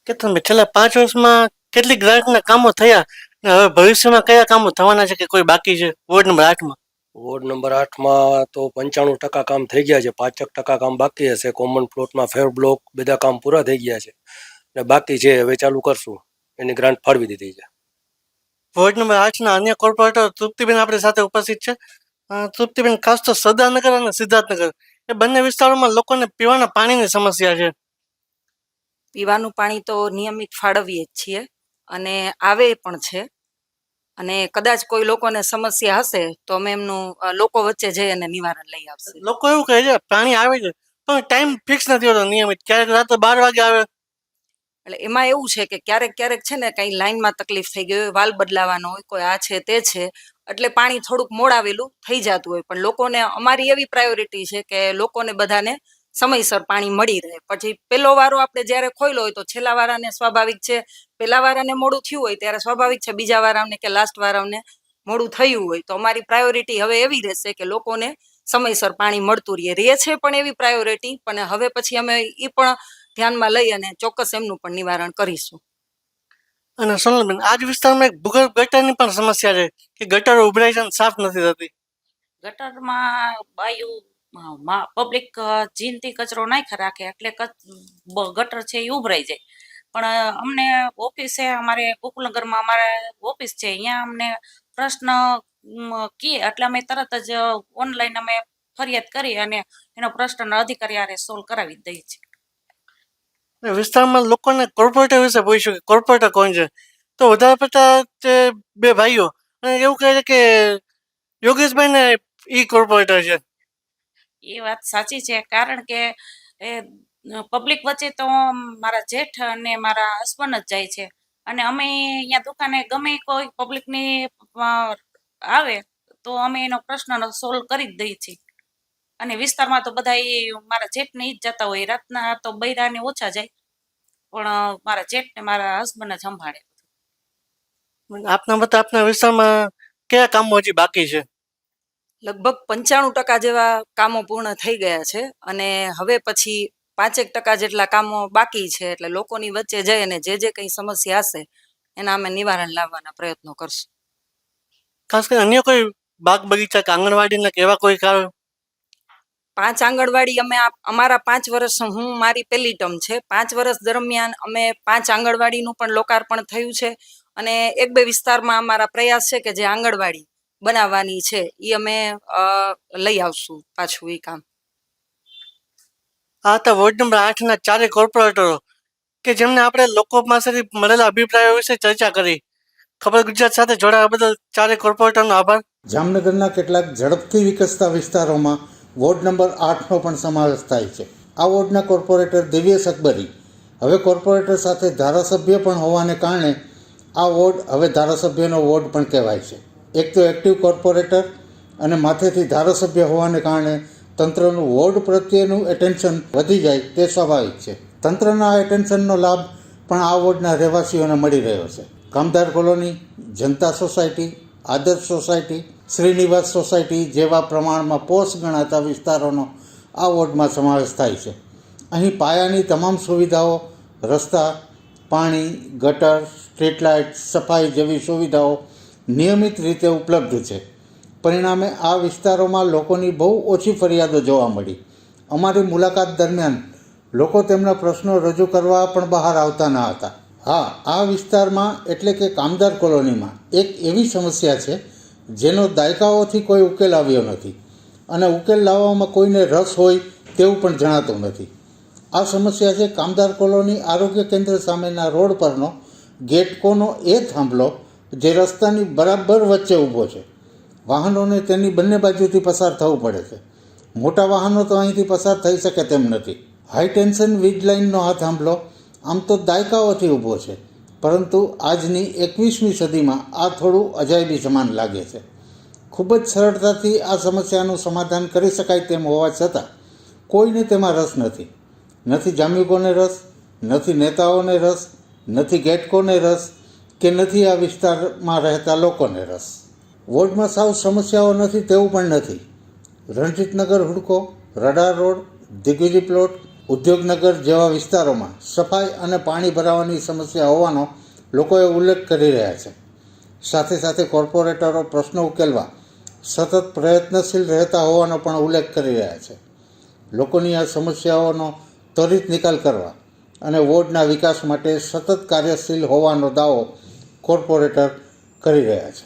કેતનભાઈ, છેલ્લા 5 વર્ષમાં કેટલી ગ્રાન્ટના કામો થયા અને હવે ભવિષ્યમાં કયા કામો થવાના છે કે કોઈ બાકી છે વોર્ડ નંબર 8માં? વોર્ડ નંબર 8માં તો 95% કામ થઈ ગયા છે, 5% કામ બાકી હશે. કોમન પ્લોટમાં ફેર બ્લોક બધા કામ પૂરા થઈ ગયા છે ને બાકી છે, હવે ચાલુ કરશું. એની ગ્રાન્ટ ફાળવી દીધી છે. વોર્ડ નંબર 8ના અન્ય કોર્પોરેટર તૃપ્તિબેન આપણી સાથે ઉપસ્થિત છે. તૃપ્તિબેન, ખાસ તો સદાનગર અને સિદ્ધાર્થનગર એ બંને વિસ્તારોમાં લોકોને પીવાના પાણીની સમસ્યા છે. પીવાનું પાણી તો નિયમિત ફાળવીએ જ છીએ અને આવે પણ છે. અને કદાચ કોઈ લોકોને સમસ્યા હશે તો અમે એમનું લોકો વચ્ચે જઈ અને નિવારણ લઈ આવશે. લોકો એવું કહે છે પાણી આવે છે પણ ટાઈમ ફિક્સ નથી હોતો નિયમિત, ક્યારેક રાત્રે 12 વાગે આવે. એટલે એમાં એવું છે કે ક્યારેક ક્યારેક છે ને કંઈ લાઈનમાં તકલીફ થઈ ગઈ હોય, વાલ બદલાવાનો હોય, કોઈ આ છે તે છે, એટલે પાણી થોડુંક મોડાવેલું થઈ જતું હોય. પણ લોકોને, અમારી એવી પ્રાયોરિટી છે કે લોકોને બધાને સમયસર પાણી મળી રહે. પછી પેલો વારો આપણે જ્યારે ખોલ્યો હોય તો છેલ્લા વારાને સ્વાભાવિક છે પેલા વારાને મોડું થયું હોય ત્યારે સ્વાભાવિક છે બીજા વારાને કે લાસ્ટ વારાને મોડું થયું હોય. તો અમારી પ્રાયોરિટી હવે એવી રહેશે કે લોકોને સમયસર પાણી મળતું રહે છે પણ એવી પ્રાયોરિટી, પણ હવે પછી અમે એ પણ ધ્યાનમાં લઈ અને ચોક્કસ એમનું પણ નિવારણ કરીશું. અને સોનલબેન, આજ વિસ્તારમાં એક ભૂગર્ભ ગટરની પણ સમસ્યા છે કે ગટરો ઉભરાય છે અને સાફ નથી થતી. ગટરમાં બાયુ પબ્લિક જીનથી કચરો નાખી રાખે એટલે ગટર છે એ ઉભરાઈ જાય. પણ અમને ઓફિસે અમારે ગોકુલનગરમાં અમારે ઓફિસ છે, અહીંયા અમને પ્રશ્ન કીએ એટલે અમે તરત જ ઓનલાઈન અમે ફરિયાદ કરી અને એનો પ્રશ્ન અધિકારી આરે સોલ્વ કરાવી દઈએ છીએ. વિસ્તારમાં લોકોને કોર્પોરેટર વિશે પૂછ્યું કે કોર્પોરેટર કોણ છે, તો વધારે પડતા તે બે ભાઈઓ અને એવું કહે છે કે યોગેશભાઈ ને ઈ કોર્પોરેટર છે. એ વાત સાચી છે, કારણ કે એ પબ્લિક વચ્ચે તો મારા જેઠ અને મારા હસબન્ડ જ જાય છે અને અમે અહીંયા દુકાને ગમે કોઈ પબ્લિકની આવે તો અમે એનો પ્રશ્નનો સોલ્વ કરી જ દઈએ છીએ. અને વિસ્તારમાં તો બધા એ મારા જેઠને જ જતા હોય, રાતના તો બૈરાને ઓછા જાય પણ મારા જેઠ ને મારા હસબન્ડ જ સંભાળે. આપના મતે આપના વિસ્તારમાં કયા કામો હજી બાકી છે? લગભગ 95% જેવા કામો પૂર્ણ થઈ ગયા છે અને હવે પછી 5% જેટલા કામો બાકી છે. એટલે લોકોની વચ્ચે જઈ અને જે કંઈ સમસ્યા હશે એના અમે નિવારણ લાવવાના પ્રયત્નો કરશું. ખાસ કરીને અન્ય કોઈ બાગ બગીચા કે આંગણવાડીના કે એવા કોઈ કારણ? 5 આંગણવાડી અમે અમારા 5 વર્ષ, હું મારી પહેલી ટર્મ છે, 5 વર્ષ દરમિયાન અમે 5 આંગણવાડીનું પણ લોકાર્પણ થયું છે અને 1-2 વિસ્તારમાં અમારા પ્રયાસ છે કે જે આંગણવાડી બનાવવાની છે એ અમે લઈ આવશું પાછું એ કામ. આ તો વોર્ડ નંબર 8ના 4 કોર્પોરેટરો કે જેમને આપણે લોકો પાસેથી મળેલા અભિપ્રાયો વિશે ચર્ચા કરી. ખબર ગુજરાત સાથે જોડાવા બદલ 4 કોર્પોરેટરનો આભાર. જામનગરના કેટલાક ઝડપથી વિકસતા વિસ્તારોમાં વોર્ડ નંબર 8નો પણ સમાવેશ થાય છે. આ વોર્ડના કોર્પોરેટર દિવ્યેશ અકબરી હવે કોર્પોરેટર સાથે ધારાસભ્ય પણ હોવાને કારણે આ વોર્ડ હવે ધારાસભ્યનો વોર્ડ પણ કહેવાય છે. એક તો એક્ટિવ કોર્પોરેટર અને માથેથી ધારાસભ્ય હોવાને કારણે તંત્રનું વોર્ડ પ્રત્યેનું એટેન્શન વધી જાય તે સ્વાભાવિક છે. તંત્રના આ એટેન્શનનો લાભ પણ આ વોર્ડના રહેવાસીઓને મળી રહ્યો છે. કામદાર કોલોની, જનતા સોસાયટી, આદર્શ સોસાયટી, શ્રીનિવાસ સોસાયટી જેવા પ્રમાણમાં પોશ ગણાતા વિસ્તારોનો આ વોર્ડમાં સમાવેશ થાય છે. અહીં પાયાની તમામ સુવિધાઓ, રસ્તા, પાણી, ગટર, સ્ટ્રીટ લાઇટ, સફાઈ જેવી સુવિધાઓ નિયમિત રીતે ઉપલબ્ધ છે. પરિણામે આ વિસ્તારોમાં લોકોની બહુ ઓછી ફરિયાદો જોવા મળી. અમારી મુલાકાત દરમિયાન લોકો તેમના પ્રશ્નો રજૂ કરવા પણ બહાર આવતા ન હતા. હા, આ વિસ્તારમાં એટલે કે કામદાર કોલોનીમાં એક એવી સમસ્યા છે જેનો દાયકાઓથી કોઈ ઉકેલ આવ્યો નથી અને ઉકેલ લાવવામાં કોઈને રસ હોય તેવું પણ જણાતું નથી. આ સમસ્યા છે કામદાર કોલોની આરોગ્ય કેન્દ્ર સામેના રોડ પરનો ગેટકોનો એ થાંભલો જે રસ્તાની બરાબર વચ્ચે ઊભો છે. વાહનોને તેની બંને બાજુથી પસાર થવું પડે છે. મોટા વાહનો તો અહીંથી પસાર થઈ શકે તેમ નથી. હાઈ ટેન્શન વીજ લાઇનનો આ થાંભલો આમ તો દાયકાઓથી ઊભો છે, પરંતુ આજની 21મી સદીમાં આ થોડું અજાયબી સમાન લાગે છે. ખૂબ જ સરળતાથી આ સમસ્યાનું સમાધાન કરી શકાય તેમ હોવા છતાં કોઈને તેમાં રસ નથી. નથી જામ્યુકોને રસ, નથી નેતાઓને રસ, નથી ગેટકોને રસ કે નથી આ વિસ્તારમાં રહેતા લોકોને રસ. વોર્ડમાં સાવ સમસ્યાઓ નથી તેવું પણ નથી. રણજીતનગર હુડકો, radar road, Digvijay plot, Udyognagar જેવા વિસ્તારોમાં સફાઈ અને પાણી ભરાવાની સમસ્યા હોવાનો લોકોએ ઉલ્લેખ કરી રહ્યા છે. સાથે સાથે કોર્પોરેટરો પ્રશ્નો ઉકેલવા સતત પ્રયત્નશીલ રહેતા હોવાનો પણ ઉલ્લેખ કરી રહ્યા છે. લોકોની આ સમસ્યાઓનો ત્વરિત નિકાલ કરવા અને વોર્ડના વિકાસ માટે સતત કાર્યશીલ હોવાનો દાવો કોર્પોરેટર કરી રહ્યા છે.